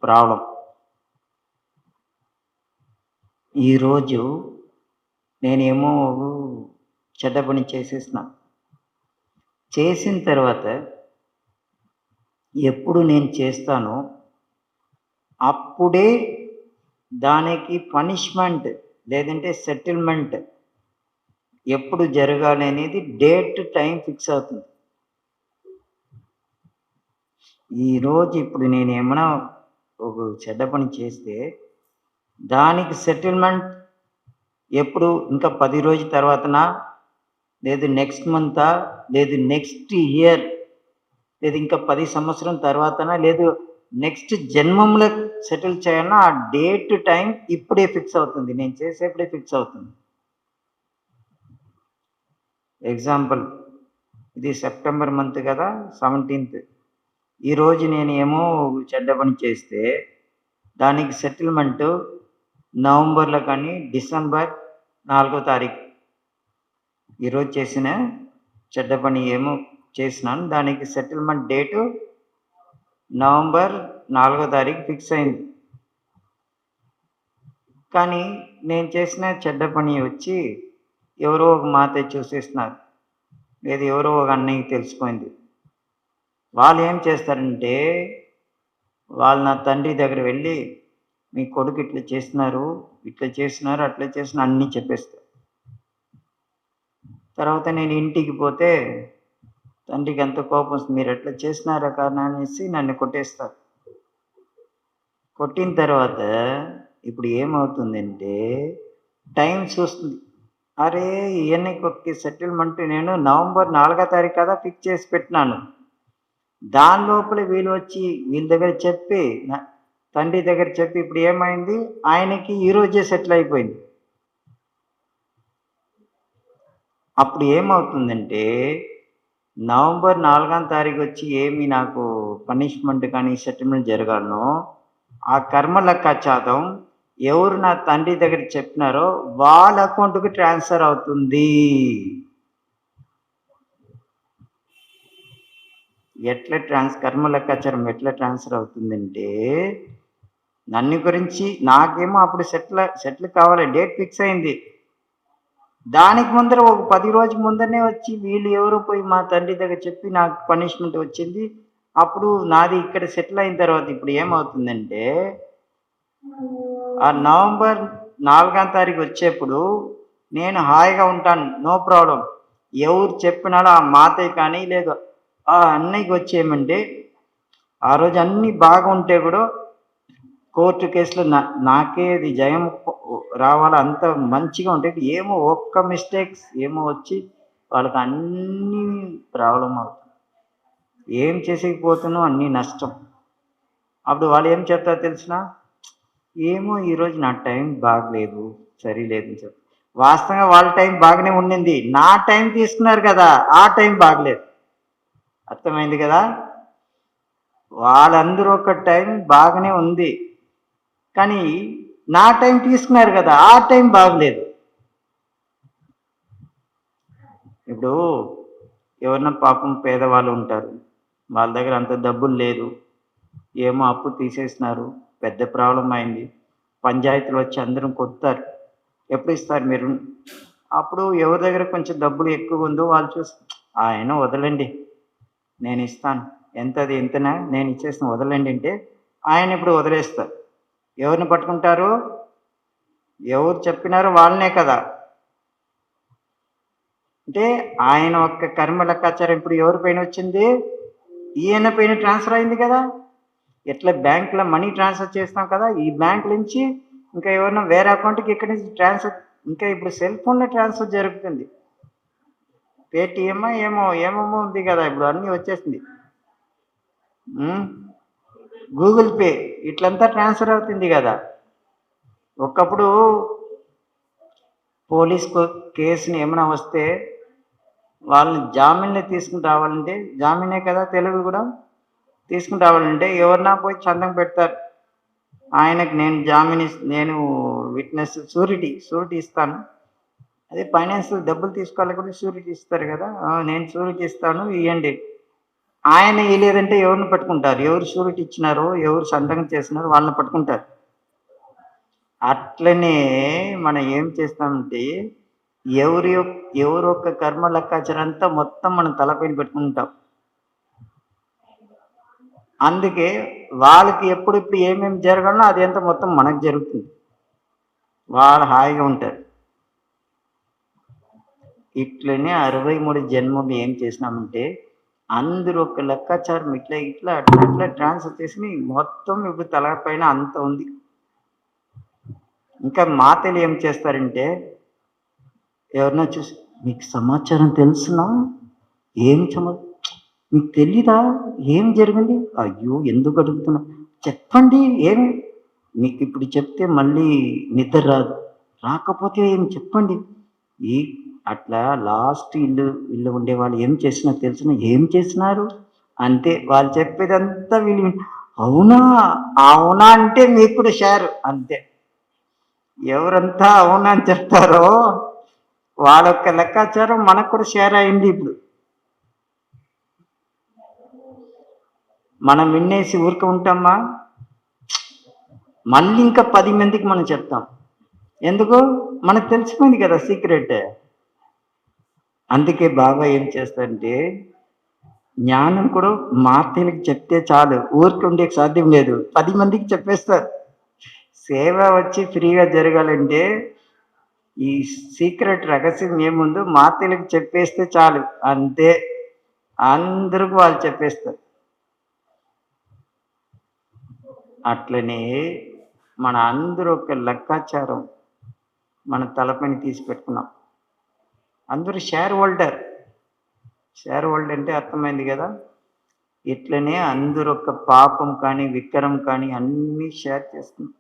ప్రాబ్లం, ఈరోజు నేనేమో చెడ్డ పని చేసిన తర్వాత ఎప్పుడు నేను చేస్తానో అప్పుడే దానికి పనిష్మెంట్ లేదంటే సెటిల్మెంట్ ఎప్పుడు జరగాలి అనేది డేట్ టైం ఫిక్స్ అవుతుంది. ఈరోజు ఇప్పుడు నేను ఏమైనా ఒక చెడ్డ పని చేస్తే దానికి సెటిల్మెంట్ ఎప్పుడు, ఇంకా 10 రోజుల తర్వాతనా, లేదు నెక్స్ట్ మంతా, లేదు నెక్స్ట్ ఇయర్, లేదు ఇంకా 10 సంవత్సరం తర్వాతనా, లేదు నెక్స్ట్ జన్మంలో సెటిల్ చేయాలన్నా ఆ డేట్ టైం ఇప్పుడే ఫిక్స్ అవుతుంది, నేను చేసేప్పుడే ఫిక్స్ అవుతుంది. ఎగ్జాంపుల్, ఇది సెప్టెంబర్ మంత్ కదా, 17th. ఈరోజు నేను ఏమో చెడ్డ పని చేస్తే దానికి సెటిల్మెంటు నవంబర్లో కానీ డిసెంబర్ 4వ తారీఖు ఈరోజు చేసిన చెడ్డ పని ఏమో చేసినాను, దానికి సెటిల్మెంట్ డేటు నవంబర్ 4వ తారీఖు ఫిక్స్ అయింది. కానీ నేను చేసిన చెడ్డ పని వచ్చి ఎవరో ఒక మాత చూసేస్తున్నారు, లేదు ఎవరో ఒక అన్నయ్యకి తెలిసిపోయింది. వాళ్ళు ఏం చేస్తారంటే వాళ్ళు నా తండ్రి దగ్గర వెళ్ళి మీ కొడుకు ఇట్లా చేస్తున్నారు, అట్లా చేస్తున్నారు అన్నీ చెప్పేస్తారు. తర్వాత నేను ఇంటికి పోతే తండ్రికి ఎంత కోపం వస్తుంది, మీరు ఎట్లా చేసినారా కారణం అనేసి నన్ను కొట్టేస్తారు. కొట్టిన తర్వాత ఇప్పుడు ఏమవుతుందంటే టైం చూస్తుంది, అరే ఈయనకి సెటిల్మెంట్ నేను నవంబర్ 4వ తారీఖు కదా ఫిక్స్ చేసి పెట్టినాను, దాని లోపల వీళ్ళు వచ్చి వీళ్ళ దగ్గర చెప్పి తండ్రి దగ్గర చెప్పి ఇప్పుడు ఏమైంది, ఆయనకి ఈరోజే సెటిల్ అయిపోయింది. అప్పుడు ఏమవుతుందంటే నవంబర్ 4వ తారీఖు వచ్చి ఏమి నాకు పనిష్మెంట్ కానీ సెటిల్మెంట్ జరగాలనో ఆ కర్మ లెక్కాచారం ఎవరు నా తండ్రి దగ్గర చెప్పినారో వాళ్ళ అకౌంట్కి ట్రాన్స్ఫర్ అవుతుంది. కర్మ లెక్కాచారం ఎట్లా ట్రాన్స్ఫర్ అవుతుందంటే నన్ను గురించి నాకేమో అప్పుడు సెటిల్ కావాలి, డేట్ ఫిక్స్ అయింది. దానికి ముందర ఒక 10 రోజుల ముందరనే వచ్చి వీళ్ళు ఎవరో పోయి మా తండ్రి దగ్గర చెప్పి నాకు పనిష్మెంట్ వచ్చింది. అప్పుడు నాది ఇక్కడ సెటిల్ అయిన తర్వాత ఇప్పుడు ఏమవుతుందంటే ఆ నవంబర్ 4వ తారీఖు వచ్చేప్పుడు నేను హాయిగా ఉంటాను, నో ప్రాబ్లం. ఎవరు చెప్పినాడో ఆ మాతయ్య కానీ లేదు ఆ అన్నయ్యకి వచ్చేయమంటే ఆ రోజు అన్నీ బాగా ఉంటే కూడా కోర్టు కేసులో నాకే అది జయం రావాలి, అంత మంచిగా ఉండేది. ఏమో ఒక్క మిస్టేక్స్ ఏమో వచ్చి వాళ్ళకి అన్నీ ప్రాబ్లం అవుతుంది, ఏం చేసేకపోతున్నా అన్నీ నష్టం. అప్పుడు వాళ్ళు ఏం చెప్తారో తెలిసిన, ఏమో ఈరోజు నా టైం బాగలేదు, సరిలేదు అని చెప్పి. వాస్తవంగా వాళ్ళ టైం బాగానే ఉండింది, నా టైం తీసుకున్నారు కదా ఆ టైం బాగలేదు. అర్థమైంది కదా, వాళ్ళందరూ ఒక టైం బాగానే ఉంది కానీ నా టైం తీసుకున్నారు కదా ఆ టైం బాగలేదు. ఇప్పుడు ఎవరన్నా పాపం పేదవాళ్ళు ఉంటారు, వాళ్ళ దగ్గర అంత డబ్బులు లేదు, ఏమో అప్పు తీసేసినారు, పెద్ద ప్రాబ్లం అయింది, పంచాయతీలు వచ్చి అందరం కొడతారు, ఎప్పుడు ఇస్తారు మీరు? అప్పుడు ఎవరి దగ్గర కొంచెం డబ్బులు ఎక్కువ ఉందో వాళ్ళు చూసి ఆయన వదలండి నేను ఇస్తాను, ఎంతది ఎంతనా నేను ఇచ్చేస్తాను వదలండి అంటే ఆయన ఇప్పుడు వదిలేస్తారు. ఎవరిని పట్టుకుంటారు? ఎవరు చెప్పినారో వాళ్ళనే కదా. అంటే ఆయన ఒక్క కర్మ లెక్కాచారం ఇప్పుడు ఎవరి పైన వచ్చింది? ఈయన పైన ట్రాన్స్ఫర్ అయింది కదా. ఎట్లా బ్యాంకులో మనీ ట్రాన్స్ఫర్ చేస్తాం కదా, ఈ బ్యాంక్ నుంచి ఇంకా ఎవరైనా వేరే అకౌంట్కి ఇక్కడి నుంచి ట్రాన్స్ఫర్, ఇంకా ఇప్పుడు సెల్ ఫోన్లో ట్రాన్స్ఫర్ జరుగుతుంది. పేటిఎం ఏమేమో ఉంది కదా, ఇప్పుడు అన్నీ వచ్చేసింది. గూగుల్ పే ఇట్లంతా ట్రాన్స్ఫర్ అవుతుంది కదా. ఒకప్పుడు పోలీస్ కేసుని ఏమైనా వస్తే వాళ్ళని జామీన్ని తీసుకుని రావాలంటే, జామీనే కదా తెలుగు కూడా, తీసుకుని రావాలంటే ఎవరన్నా పోయి సంతకం పెడతారు, ఆయనకు నేను విట్నెస్ షూరిటీ ఇస్తాను. అదే ఫైనాన్స్ డబ్బులు తీసుకోవాలి కూడా షూరిటీ ఇస్తారు కదా, నేను షూరిటీ ఇస్తాను ఇవ్వండి. ఆయన ఇవ్వలేదంటే ఎవరిని పట్టుకుంటారు? ఎవరు షూరిటీ ఇచ్చినారో, ఎవరు సంతకం చేసినారో వాళ్ళని పట్టుకుంటారు. అట్లనే మనం ఏం చేస్తామంటే ఎవరు ఒక్క కర్మ లెక్కాచారం అంతా మొత్తం మనం తలపైన పెట్టుకుంటాం. అందుకే వాళ్ళకి ఎప్పుడిప్పుడు ఏమేమి జరగాలో అది అంతా మొత్తం మనకు జరుగుతుంది, వాళ్ళు హాయిగా ఉంటారు. ఇట్లనే 63 జన్మలు ఏం చేసినామంటే అందరూ ఒక లెక్కాచారం ఇట్లా ట్రాన్స్ఫర్ చేసి మొత్తం ఇప్పుడు తలపైన అంత ఉంది. ఇంకా మాతలు ఏం చేస్తారంటే ఎవరన్నా చూసి మీకు సమాచారం తెలుసునా, ఏం మీకు తెలీదా, ఏం జరిగింది, అయ్యో ఎందుకు అడుగుతున్నా, చెప్పండి ఏమి, మీకు ఇప్పుడు చెప్తే మళ్ళీ నిద్ర రాకపోతే ఏం చెప్పండి. అట్లా లాస్ట్ ఇల్లు ఉండే వాళ్ళు ఏం చేసినా తెలిసిన, ఏం చేసినారు అంతే, వాళ్ళు చెప్పేదంతా వీళ్ళు అవునా? అవునా అంటే మీకు కూడా షేర్ అంతే. ఎవరంతా అవునా అని చెప్తారో వాళ్ళ యొక్క లెక్కాచారం మనకు కూడా షేర్ అయింది ఇప్పుడు. మనం వినేసి ఊరికే ఉంటామా? మళ్ళీ ఇంకా 10 మందికి మనం చెప్తాం. ఎందుకు? మనకు తెలిసిపోయింది కదా సీక్రెట్. అందుకే బాబా ఏం చేస్తారంటే జ్ఞానం కూడా మాటలకి చెప్తే చాలు. ఊరికే ఉండేకి సాధ్యం లేదు. 10 మందికి చెప్పేస్తారు. సేవ వచ్చి ఫ్రీగా జరగాలంటే ఈ సీక్రెట్ రహస్యం ఏముందో మాటలకి చెప్పేస్తే చాలు. అంతే. అందరికి వాళ్ళు చెప్పేస్తారు. అట్లనే మన అందరూ ఒక లెక్కాచారం మన తలపైన తీసి పెట్టుకున్నాం. అందరూ షేర్ హోల్డర్. షేర్ హోల్డర్ అంటే అర్థమైంది కదా! ఇట్లనే అందరూ ఒక పాపం కానీ, వికారం కానీ అన్నీ షేర్ చేస్తున్నాం.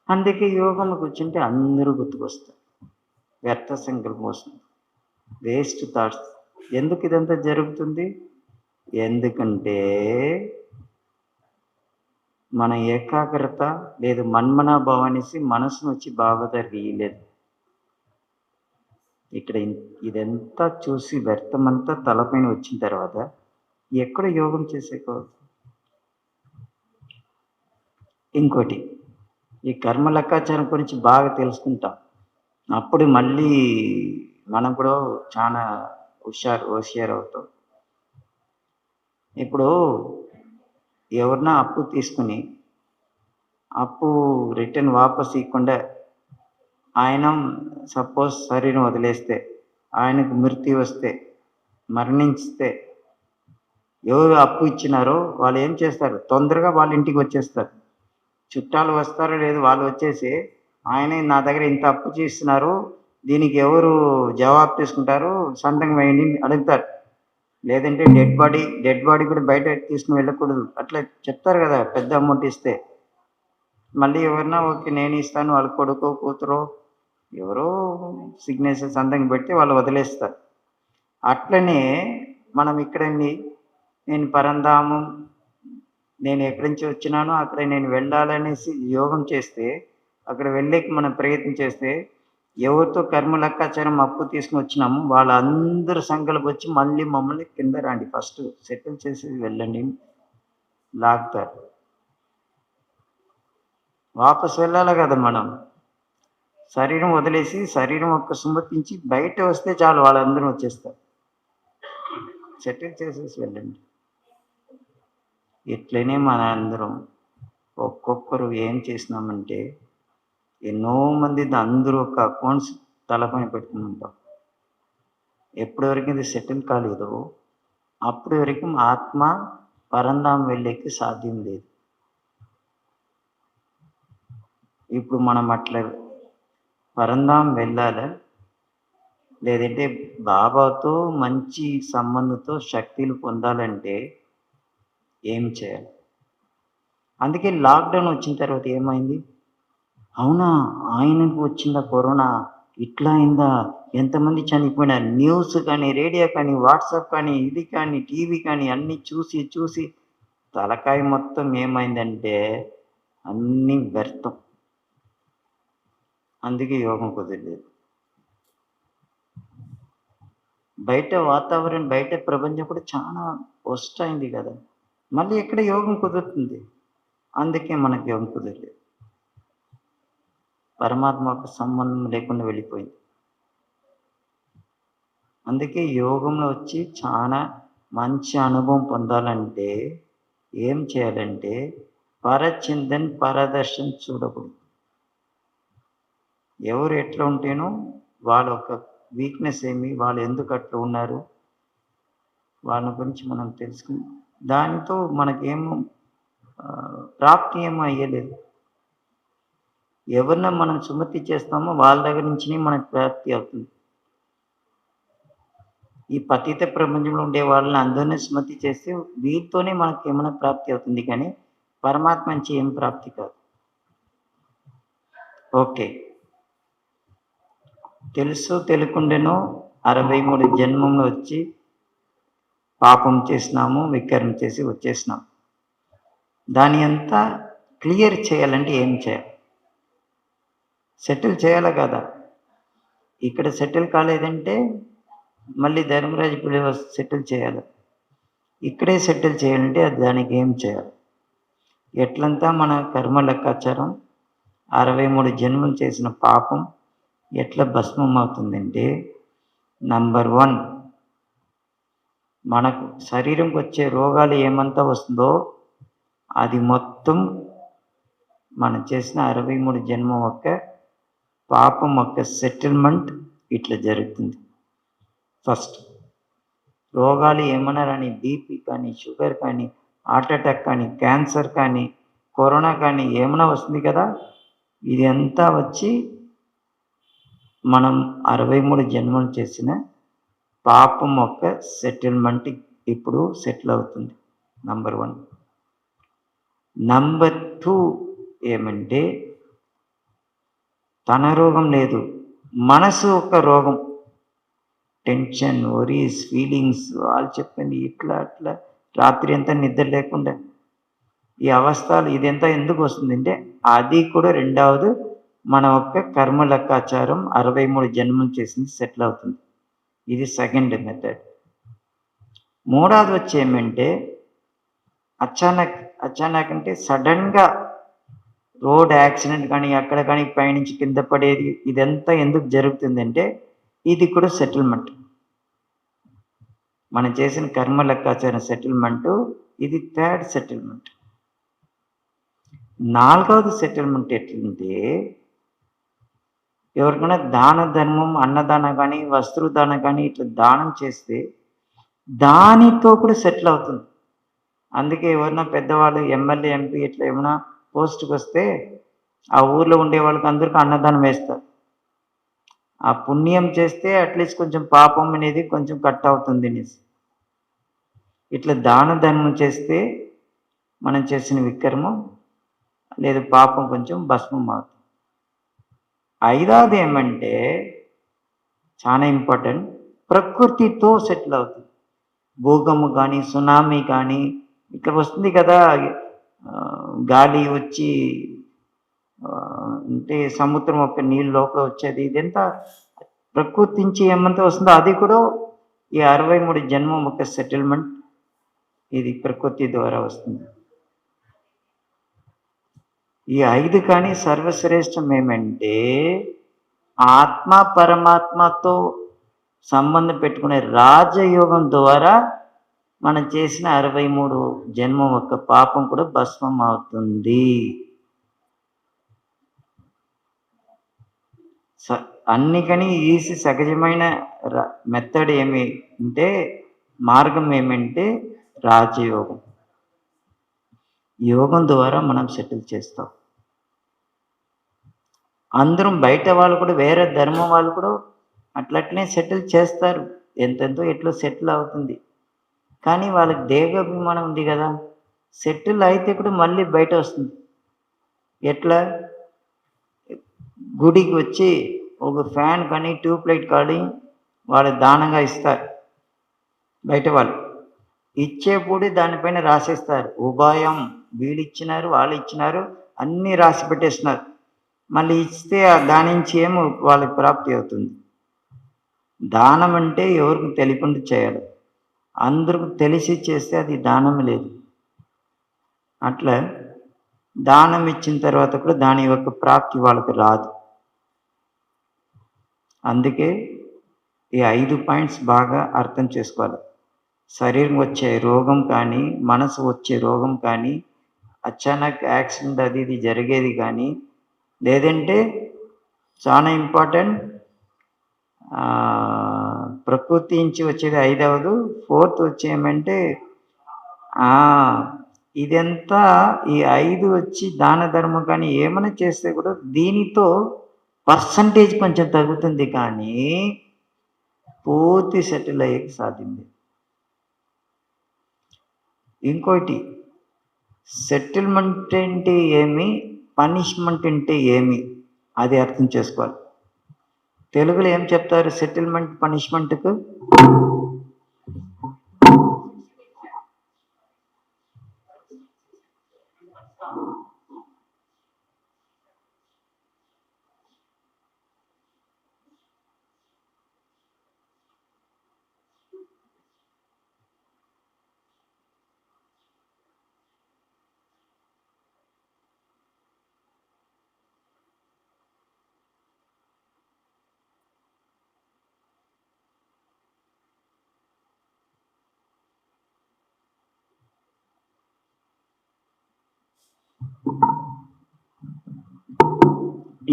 అందుకే యోగంలో కూర్చుంటే అందరూ గుర్తుకొస్తారు. వ్యర్థ సంకల్పం వస్తుంది. Waste thoughts. ఎందుకు ఇదంతా జరుగుతుంది? ఎందుకంటే మన ఏకాగ్రత లేదు మన్మనాభావం అనేసి మనసును వచ్చి బాగా గీయలేదు. ఇక్కడ ఇదంతా చూసి వ్యర్థమంతా తలపైన వచ్చిన తర్వాత ఎక్కడ యోగం చేసేకోవచ్చు. ఇంకోటి ఈ కర్మ లెక్కాచారం గురించి బాగా తెలుసుకుంటాం. అప్పుడు మళ్ళీ మనం కూడా చాలా హుషారు అవుతాం. ఇప్పుడు ఎవరన్నా అప్పు తీసుకుని అప్పు రిటర్న్ వాపస్ ఇవ్వకుండా ఆయన సపోజ్ శరీరం వదిలేస్తే, ఆయనకు మృత్యు వస్తే, మరణించితే ఎవరు అప్పు ఇచ్చినారో వాళ్ళు ఏం చేస్తారు? తొందరగా వాళ్ళ ఇంటికి వచ్చేస్తారు. చుట్టాలు వస్తారో లేదు వాళ్ళు వచ్చేసి ఆయన నా దగ్గర ఇంత అప్పు చేస్తున్నారు, దీనికి ఎవరు జవాబు తీసుకుంటారు, సంతకం వేయండి అడుగుతారు. లేదంటే డెడ్ బాడీ కూడా బయట తీసుకుని వెళ్ళకూడదు. అట్లా చెప్తారు కదా పెద్ద అమౌంట్ ఇస్తే. మళ్ళీ ఎవరన్నా ఓకే నేను ఇస్తాను వాళ్ళ కొడుకో కూతురో ఎవరో సిగ్నేచర్ సంతకం పెడితే వాళ్ళు వదిలేస్తారు. అట్లనే మనం ఇక్కడండి నేను పరంధామం నేను ఎక్కడి నుంచి వచ్చినానో అక్కడ నేను వెళ్ళాలనేసి యోగం చేస్తే అక్కడ వెళ్ళేకి మనం ప్రయత్నం చేస్తే ఎవరితో కర్మ లెక్కాచారం అప్పు తీసుకుని వచ్చినాము వాళ్ళందరూ సంఖ్యలకు వచ్చి మళ్ళీ మమ్మల్ని కింద రండి ఫస్ట్ సెటిల్ చేసి వెళ్ళండి లాగుతారు. వాపస్ వెళ్ళాలి కదా మనం. శరీరం వదిలేసి శరీరం ఒక్క సుమతించి బయట వస్తే చాలు వాళ్ళందరూ వచ్చేస్తారు. సెటిల్ చేసేసి వెళ్ళండి. ఇట్లనే మన అందరం ఒక్కొక్కరు ఏం చేసినామంటే ఎన్నో మంది అందరూ ఒక అకౌంట్స్ తలపైన పెట్టుకుని ఉంటాం. ఎప్పటి వరకు ఇది సెటిల్ కాలేదో అప్పటి వరకు ఆత్మ పరంధామం వెళ్ళేకి సాధ్యం లేదు. ఇప్పుడు మనం అట్లా పరంధామం వెళ్ళాలా లేదంటే బాబాతో మంచి సంబంధంతో శక్తులు పొందాలంటే ఏం చేయాలి? అందుకే లాక్డౌన్ వచ్చిన తర్వాత ఏమైంది? అవునా ఆయనకు వచ్చిందా కరోనా, ఇట్లా అయిందా, ఎంతమంది చనిపోయినారు, న్యూస్ కానీ రేడియో కానీ వాట్సాప్ కానీ ఇది కానీ టీవీ కానీ అన్నీ చూసి చూసి తలకాయ మొత్తం ఏమైందంటే అన్నీ వ్యర్థం. అందుకే యోగం కుదరలేదు. బయట వాతావరణం బయట ప్రపంచం కూడా చాలా వస్ట్ అయింది కదా, మళ్ళీ ఎక్కడ యోగం కుదురుతుంది? అందుకే మనకు యోగం కుదరలేదు. పరమాత్మకు సంబంధం లేకుండా వెళ్ళిపోయింది. అందుకే యోగంలో వచ్చి చాలా మంచి అనుభవం పొందాలంటే ఏం చేయాలంటే పరచింతన్ పరదర్శన్ చూడకూడదు. ఎవరు ఎట్లా ఉంటేనో వాళ్ళ యొక్క వీక్నెస్ ఏమి, వాళ్ళు ఎందుకు అట్లా ఉన్నారు, వాళ్ళ గురించి మనం తెలుసుకుని దానితో మనకేమో ప్రాప్తి ఏమో అయ్యలేదు. ఎవరిన మనం సుమతి చేస్తామో వాళ్ళ దగ్గర నుంచి మనకు ప్రాప్తి అవుతుంది. ఈ పతిత ప్రపంచంలో ఉండే వాళ్ళని అందరినీ సుమతి చేస్తే వీరితోనే మనకి ఏమైనా ప్రాప్తి అవుతుంది, కానీ పరమాత్మ నుంచి ఏం ప్రాప్తి కాదు. ఓకే, తెలుసు తెలియకుండానో 63 జన్మంలో వచ్చి పాపం చేసినాము, వికర్మ చేసి వచ్చేసినాం. దాని అంతా క్లియర్ చేయాలంటే ఏం చేయాలి? సెటిల్ చేయాలా కదా? ఇక్కడ సెటిల్ కాలేదంటే మళ్ళీ ధర్మరాజు సెటిల్ చేయాలి. ఇక్కడే సెటిల్ చేయాలంటే దానికి ఏం చేయాలి? ఎట్లంతా మన కర్మ లెక్కాచారం 63 జన్మలు చేసిన పాపం ఎట్లా భస్మం అవుతుందంటే, నంబర్ 1, మనకు శరీరంకి వచ్చే రోగాలు ఏమంతా వస్తుందో అది మొత్తం మనం చేసిన 63 జన్మ యొక్క పాపం యొక్క సెటిల్మెంట్ ఇట్లా జరుగుతుంది. ఫస్ట్ రోగాలు ఏమన్నా రాని, బీపీ కానీ, షుగర్ కానీ, హార్ట్ అటాక్ కానీ, క్యాన్సర్ కానీ, కరోనా కానీ ఏమైనా వస్తుంది కదా, ఇది అంతా వచ్చి మనం 63 జన్మలు చేసిన పాపం యొక్క సెటిల్మెంట్ ఇప్పుడు సెటిల్ అవుతుంది. నంబర్ 1. నంబర్ 2 ఏమంటే, తన రోగం లేదు, మనసు ఒక రోగం. టెన్షన్, వరీస్, ఫీలింగ్స్, వాళ్ళు చెప్పింది ఇట్లా అట్లా, రాత్రి అంతా నిద్ర లేకుండా ఈ అవస్థలు ఇదంతా ఎందుకు వస్తుందంటే, అది కూడా రెండవది మన యొక్క కర్మ లెక్కాచారం 63 జన్మలు చేసింది సెటిల్ అవుతుంది. ఇది సెకండ్ మెథడ్. మూడవది వచ్చి ఏమంటే, అచానక్ అంటే సడన్గా రోడ్ యాక్సిడెంట్ కానీ, అక్కడ కానీ పైనుంచి కింద పడేది, ఇదంతా ఎందుకు జరుగుతుందంటే ఇది కూడా సెటిల్మెంట్. మనం చేసిన కర్మ లెక్కాచారం సెటిల్మెంటు, ఇది థర్డ్ సెటిల్మెంట్. నాలుగవది సెటిల్మెంట్ ఎట్లుంటే, ఎవరికైనా దాన ధర్మం, అన్నదానం కానీ, వస్త్రదానం కానీ ఇట్లా దానం చేస్తే దానితో కూడా సెటిల్ అవుతుంది. అందుకే ఎవరైనా పెద్దవాళ్ళు ఎమ్మెల్యే, ఎంపీ ఇట్లా ఏమైనా పోస్ట్కి వస్తే ఆ ఊర్లో ఉండే వాళ్ళకి అందరికీ అన్నదానం వేస్తారు. ఆ పుణ్యం చేస్తే అట్లీస్ట్ కొంచెం పాపం అనేది కొంచెం కట్ అవుతుంది అనేసి. ఇట్లా దాన ధర్మం చేస్తే మనం చేసిన వికర్మం లేదు పాపం కొంచెం భస్మం అవుతుంది. ఐదవది ఏమంటే చాలా ఇంపార్టెంట్, ప్రకృతితో సెటిల్ అవుతుంది. భూకంపం కానీ, సునామీ కానీ ఇట్లా వస్తుంది కదా, గాలి వచ్చి అంటే సముద్రం యొక్క నీళ్ళు లోపల వచ్చేది, ఇదంతా ప్రకృతి నుంచి ఏమంతా వస్తుందో అది కూడా ఈ 63 జన్మం యొక్క సెటిల్మెంట్ ఇది ప్రకృతి ద్వారా వస్తుంది. ఈ 5 కానీ సర్వశ్రేష్టం ఏమంటే, ఆత్మ పరమాత్మతో సంబంధం పెట్టుకునే రాజయోగం ద్వారా మనం చేసిన 63 జన్మం యొక్క పాపం కూడా భస్మం అవుతుంది. అన్నికని ఈజీ సహజమైన మెథడ్ ఏమి అంటే, మార్గం ఏమంటే రాజయోగం. యోగం ద్వారా మనం సెటిల్ చేస్తాం. అందరం బయట వాళ్ళు కూడా, వేరే ధర్మం వాళ్ళు కూడా అట్లట్లనే సెటిల్ చేస్తారు, ఎంతెంతో ఎట్లా సెటిల్ అవుతుంది. కానీ వాళ్ళకి దేహాభిమానం ఉంది కదా, సెటిల్ అయితే కూడా మళ్ళీ బయట వస్తుంది. ఎట్లా? గుడికి వచ్చి ఒక ఫ్యాన్ కానీ, ట్యూబ్లైట్ కానీ వాళ్ళు దానంగా ఇస్తారు. బయట వాళ్ళు ఇచ్చేప్పుడు దానిపైన రాసేస్తారు, ఉభయం, వీళ్ళు ఇచ్చినారు, వాళ్ళు ఇచ్చినారు, అన్నీ రాసి పెట్టేస్తున్నారు. మళ్ళీ ఇస్తే దాని నుంచి ఏమో వాళ్ళకి ప్రాప్తి అవుతుంది. దానం అంటే ఎవరికి తెలియకుండా చేయాలి, అందరికి తెలిసి చేస్తే అది దానం లేదు. అట్లా దానం ఇచ్చిన తర్వాత కూడా దాని యొక్క ప్రాప్తి వాళ్ళకి రాదు. అందుకే ఈ 5 పాయింట్స్ బాగా అర్థం చేసుకోవాలి. శరీరం వచ్చే రోగం కానీ, మనసు వచ్చే రోగం కానీ, అచానక్ యాక్సిడెంట్ అది ఇది జరిగేది కానీ, లేదంటే చాలా ఇంపార్టెంట్ ప్రకృతి నుంచి వచ్చేది 5వది. 4th వచ్చేయమంటే ఇదంతా ఈ 5 వచ్చి దాన ధర్మం కానీ ఏమైనా చేస్తే కూడా దీనితో పర్సంటేజ్ కొంచెం తగ్గుతుంది, కానీ పూర్తి సెటిల్ అయ్యేకి సాధ్యం లేదు. ఇంకోటి, సెటిల్మెంట్ అంటే ఏమి, పనిష్మెంట్ అంటే ఏమి, అది అర్థం చేసుకోవాలి. తెలుగులో ఏం చెప్తారు సెటిల్మెంట్ పనిష్మెంట్కు?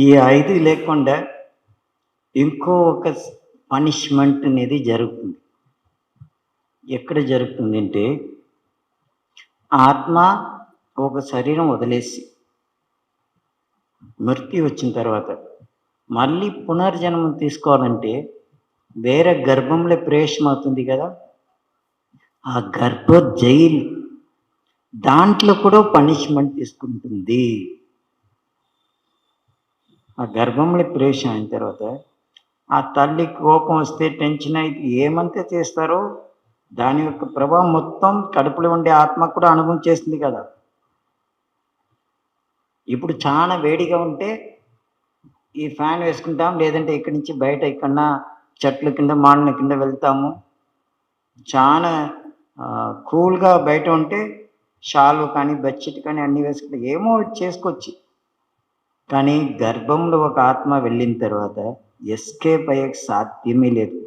ఈ 5 లేకుండా ఇంకో ఒక పనిష్మెంట్ అనేది జరుగుతుంది. ఎక్కడ జరుగుతుంది అంటే, ఆత్మ ఒక శరీరం వదిలేసి మృత్యు వచ్చిన తర్వాత మళ్ళీ పునర్జన్మం తీసుకోవాలంటే వేరే గర్భంలో ప్రవేశం అవుతుంది కదా, ఆ గర్భ జైలు దాంట్లో కూడా పనిష్మెంట్ తీసుకుంటుంది. ఆ గర్భంలో ప్రవేశం అయిన తర్వాత ఆ తల్లి కోపం వస్తే టెన్షన్ అయితే ఏమంతా చేస్తారో దాని యొక్క ప్రభావం మొత్తం కడుపులో ఉండే ఆత్మ కూడా అనుభవం చేస్తుంది కదా. ఇప్పుడు చాలా వేడిగా ఉంటే ఈ ఫ్యాన్ వేసుకుంటాం, లేదంటే ఇక్కడి నుంచి బయట ఎక్కడన్నా చెట్ల కింద మాడిన కింద వెళ్తాము. చాలా కూల్గా బయట ఉంటే షాలు కానీ బెడ్షీట్ కానీ అన్నీ వేసుకుంటే ఏమో చేసుకోవచ్చు. కానీ గర్భంలో ఒక ఆత్మ వెళ్ళిన తర్వాత ఎస్కేప్ అయ్యే సాధ్యమే లేదు.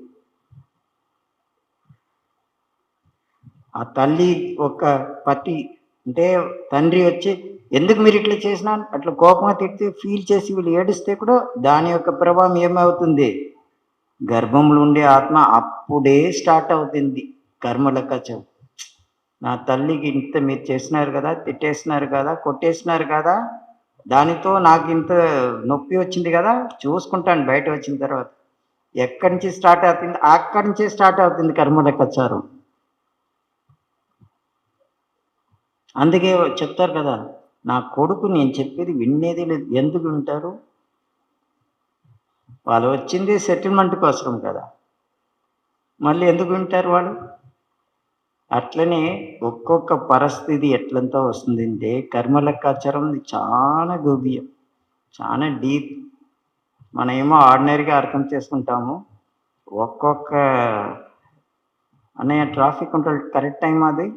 ఆ తల్లి ఒక పతి అంటే తండ్రి వచ్చి ఎందుకు మీరు ఇట్లా చేసినా అట్లా కోపంగా తిట్టి ఫీల్ చేసి వీళ్ళు ఏడిస్తే కూడా దాని యొక్క ప్రభావం ఏమవుతుంది, గర్భంలో ఉండే ఆత్మ అప్పుడే స్టార్ట్ అవుతుంది కర్మల కచం. నా తల్లికి ఇంత మీరు చేసినారు కదా, తిట్టేసినారు కదా, కొట్టేసినారు కదా, దానితో నాకు ఇంత నొప్పి వచ్చింది కదా, చూసుకుంటాను బయట వచ్చిన తర్వాత. ఎక్కడి నుంచి స్టార్ట్ అవుతుంది, అక్కడి నుంచే స్టార్ట్ అవుతుంది కర్మల కచారం. అందుకే చెప్తారు కదా, నా కొడుకు నేను చెప్పేది వినేది లేదు. ఎందుకు వింటారు, వాళ్ళు వచ్చింది సెటిల్మెంట్ కోసం కదా, మళ్ళీ ఎందుకు వింటారు వాళ్ళు. అట్లనే ఒక్కొక్క పరిస్థితి ఎట్లంతా వస్తుందంటే కర్మలెక్కాచారం చాలా గోప్యం, చాలా డీప్. మనం ఏమో ఆర్డినరీగా అర్థం చేసుకుంటాము. ఒక్కొక్క అన్నయ్య ట్రాఫిక్ ఉంటుంది కరెక్ట్ టైం అది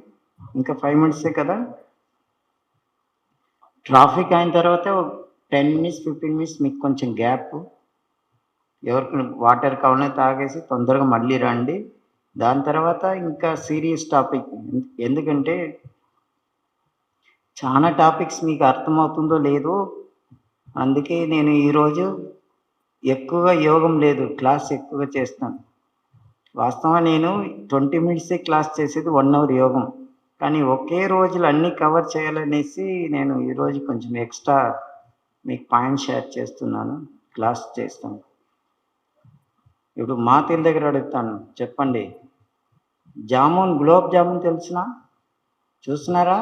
ఇంకా 5 minutes కదా. ట్రాఫిక్ అయిన తర్వాత 10 minutes 15 minutes మీకు కొంచెం గ్యాప్, ఎవరికి వాటర్ కావాలనే తాగేసి తొందరగా మళ్ళీ రండి. దాని తర్వాత ఇంకా సీరియస్ టాపిక్. ఎందుకంటే చాలా టాపిక్స్ మీకు అర్థమవుతుందో లేదో, అందుకే నేను ఈరోజు ఎక్కువగా యోగం లేదు, క్లాస్ ఎక్కువగా చేస్తాను. వాస్తవంగా నేను 20 minutes క్లాస్ చేసేది 1 hour యోగం. కానీ ఒకే రోజులు అన్నీ కవర్ చేయాలనేసి నేను ఈరోజు కొంచెం ఎక్స్ట్రా మీకు పాయింట్ షేర్ చేస్తున్నాను, క్లాస్ చేస్తాను. ఇప్పుడు మాతల దగ్గర అడుగుతాను, చెప్పండి జామున్ గులాబ్ జామున్ తెలిసినా చూస్తున్నారా,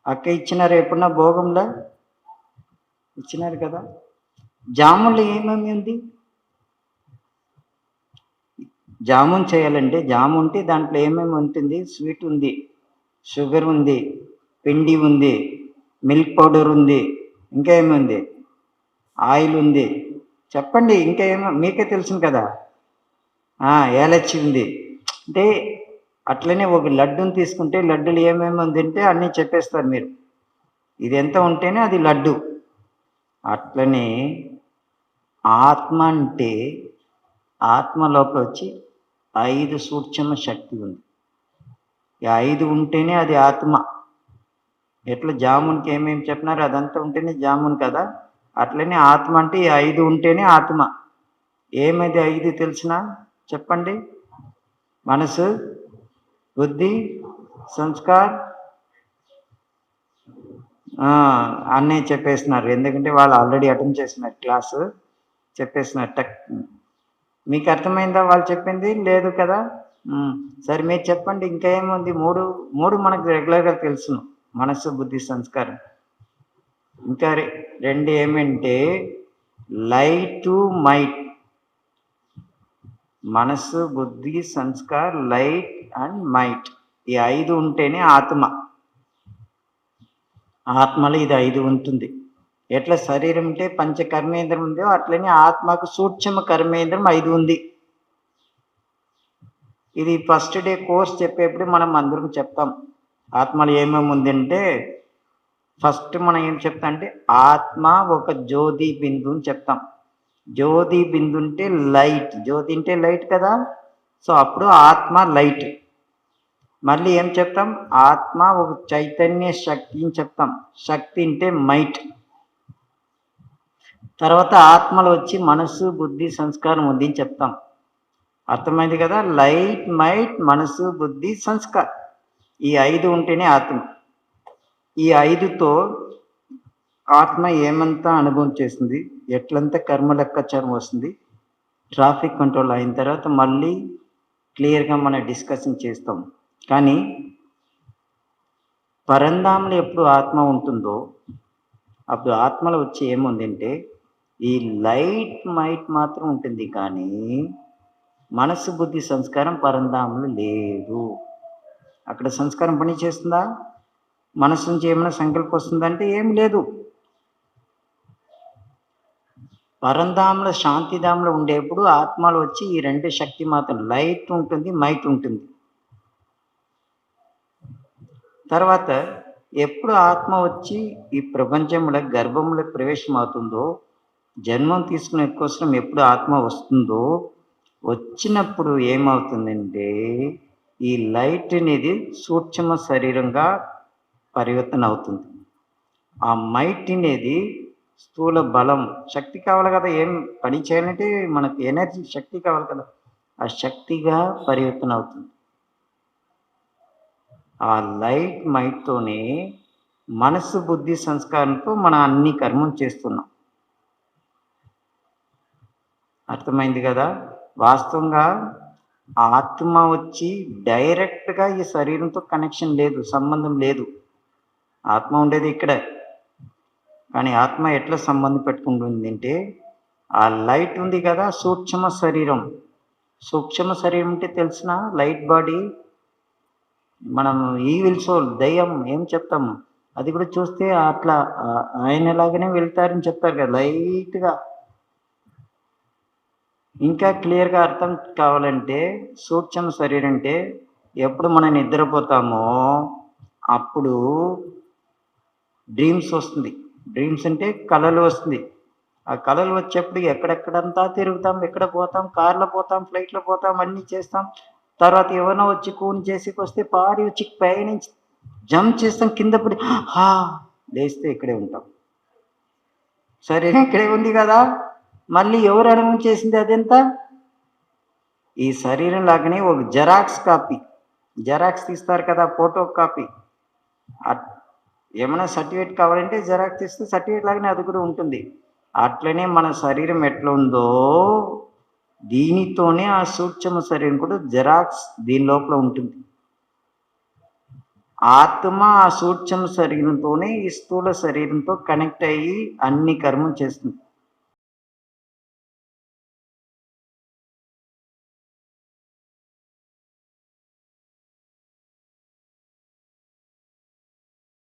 అక్క ఇచ్చినారు ఎప్పుడన్నా భోగంలో ఇచ్చినారు కదా. జామున్లో ఏమేమి ఉంది, జామున్ చేయాలంటే జాము ఉంటే దాంట్లో ఏమేమి ఉంటుంది, స్వీట్ ఉంది, షుగర్ ఉంది, పిండి ఉంది, మిల్క్ పౌడర్ ఉంది, ఇంకా ఏముంది, ఆయిల్ ఉంది. చెప్పండి ఇంకా ఏమో మీకే తెలుసు కదా. ఏలచ్చి ఉంది. అంటే అట్లనే ఒక లడ్డుని తీసుకుంటే లడ్డులు ఏమేమి ఉందంటే అన్నీ చెప్పేస్తారు మీరు, ఇది ఎంత ఉంటేనే అది లడ్డు. అట్లనే ఆత్మ అంటే ఆత్మలోకి వచ్చి 5 సూక్ష్మ శక్తి ఉంది. ఈ 5 ఉంటేనే అది ఆత్మ. ఎట్లా జామున్కి ఏమేమి చెప్పినారో అదంతా ఉంటేనే జామున్ కదా, అట్లనే ఆత్మ అంటే ఈ 5 ఉంటేనే ఆత్మ. ఏమది 5 తెలిసినా చెప్పండి, మనసు, బుద్ధి, సంస్కార్. అన్నీ చెప్పేస్తున్నారు, ఎందుకంటే వాళ్ళు ఆల్రెడీ అటెండ్ చేస్తున్నారు క్లాసు, చెప్పేస్తున్నారు టక్. మీకు అర్థమైందా వాళ్ళు చెప్పింది, లేదు కదా. సరే మీరు చెప్పండి ఇంకా ఏముంది. మూడు మనకు రెగ్యులర్గా తెలుసును, మనస్సు, బుద్ధి, సంస్కారం. ఇంకా 2 ఏమంటే లైట్ టు మైట్. మనస్సు, బుద్ధి, సంస్కార్, లైట్ అండ్ మైట్, ఈ 5 ఉంటేనే ఆత్మ. ఆత్మలో ఇది 5 ఉంటుంది. ఎట్లా శరీరం ఉంటే పంచ కర్మేంద్రం ఉందో అట్లనే ఆత్మకు సూక్ష్మ కర్మేంద్రం 5 ఉంది. ఇది ఫస్ట్ డే కోర్స్ చెప్పేప్పుడు మనం అందరం చెప్తాం. ఆత్మలో ఏమేమి ఉందంటే ఫస్ట్ మనం ఏం చెప్తాం అంటే ఆత్మ ఒక జ్యోతి బిందు అని చెప్తాం. జ్యోతి బిందు అంటే లైట్, జ్యోతి అంటే లైట్ కదా. సో అప్పుడు ఆత్మ లైట్. మళ్ళీ ఏం చెప్తాం, ఆత్మ ఒక చైతన్య శక్తి అని చెప్తాం. శక్తి అంటే మైట్. తర్వాత ఆత్మలో వచ్చి మనసు బుద్ధి సంస్కారం ఉంది అని చెప్తాం. అర్థమైంది కదా. లైట్ మైట్ మనసు బుద్ధి సంస్కారం, ఈ 5 ఉంటేనే ఆత్మ. ఈ 5తో ఆత్మ ఏమంతా అనుభవం చేస్తుంది, ఎట్లంతా కర్మ లెక్కాచారం వస్తుంది. ట్రాఫిక్ కంట్రోల్ అయిన తర్వాత మళ్ళీ క్లియర్గా మనం డిస్కషన్ చేస్తాం. కానీ పరంధామంలో ఎప్పుడు ఆత్మ ఉంటుందో అప్పుడు ఆత్మలో వచ్చి ఏముందంటే ఈ లైట్ మైట్ మాత్రం ఉంటుంది, కానీ మనసు బుద్ధి సంస్కారం పరంధామంలో లేదు. అక్కడ సంస్కారం పని చేస్తుందా? మనసు నుంచి ఏమైనా సంకల్పం వస్తుందంటే ఏం లేదు. పరంధామంలో శాంతిధామంలో ఉండేప్పుడు ఆత్మలో వచ్చి ఈ 2 శక్తి మాత్రం లైట్ ఉంటుంది, మైట్ ఉంటుంది. తర్వాత ఎప్పుడు ఆత్మ వచ్చి ఈ ప్రపంచంలో గర్భంలో ప్రవేశం అవుతుందో, జన్మం తీసుకునే కోసం ఎప్పుడు ఆత్మ వస్తుందో, వచ్చినప్పుడు ఏమవుతుందంటే ఈ లైట్ అనేది సూక్ష్మ శరీరంగా పరివర్తన అవుతుంది. ఆ మైట్ అనేది స్థూల బలం, శక్తి కావాలి కదా. ఏం పని చేయాలంటే మనకు ఎనర్జీ, శక్తి కావాలి కదా. ఆ శక్తిగా పరివర్తన అవుతుంది. ఆ లైట్ మైట్తోనే మనసు బుద్ధి సంస్కారంతో మనం అన్ని కర్మం చేస్తున్నాం. అర్థమైంది కదా. వాస్తవంగా ఆత్మ వచ్చి డైరెక్ట్గా ఈ శరీరంతో కనెక్షన్ లేదు, సంబంధం లేదు. ఆత్మ ఉండేది ఇక్కడ, కానీ ఆత్మ ఎట్లా సంబంధం పెట్టుకుంటుంది అంటే ఆ లైట్ ఉంది కదా, సూక్ష్మ శరీరం. సూక్ష్మ శరీరం అంటే తెలిసిన లైట్ బాడీ, మనం ఈవిల్ సోల్, దయ్యం ఏం చెప్తాము, అది కూడా చూస్తే అట్లా ఆయనలాగానే వెళ్తారని చెప్తారు కదా లైట్గా. ఇంకా క్లియర్గా అర్థం కావాలంటే సూక్ష్మ శరీరం అంటే ఎప్పుడు మనం నిద్రపోతామో అప్పుడు డ్రీమ్స్ వస్తుంది. డ్రీమ్స్ అంటే కళలు వస్తుంది. ఆ కళలు వచ్చేప్పుడు ఎక్కడెక్కడంతా తిరుగుతాం, ఎక్కడ పోతాం, కార్లో పోతాం, ఫ్లైట్లో పోతాం, అన్నీ చేస్తాం. తర్వాత ఎవరైనా వచ్చి కూని చేసి వస్తే పారి వచ్చి పైనుంచి జంప్ చేస్తాం, కింద పడి లేస్తే ఇక్కడే ఉంటాం. సరే ఇక్కడే ఉంది కదా. మళ్ళీ ఎవరు అనుభవం చేసింది అదంతా? ఈ శరీరం లాగానే ఒక జెరాక్స్ కాపీ, జెరాక్స్ తీస్తారు కదా, ఫోటో కాపీ. ఏమైనా సర్టిఫికేట్ కావాలంటే జెరాక్స్ తీస్తే సర్టిఫికేట్ లాగానే అది కూడా ఉంటుంది. అట్లనే మన శరీరం ఎట్లా ఉందో దీనితోనే ఆ సూక్ష్మ శరీరం కూడా జెరాక్స్ దీని లోపల ఉంటుంది. ఆత్మ ఆ సూక్ష్మ శరీరంతోనే ఈ స్థూల శరీరంతో కనెక్ట్ అయ్యి అన్ని కర్మం చేస్తుంది.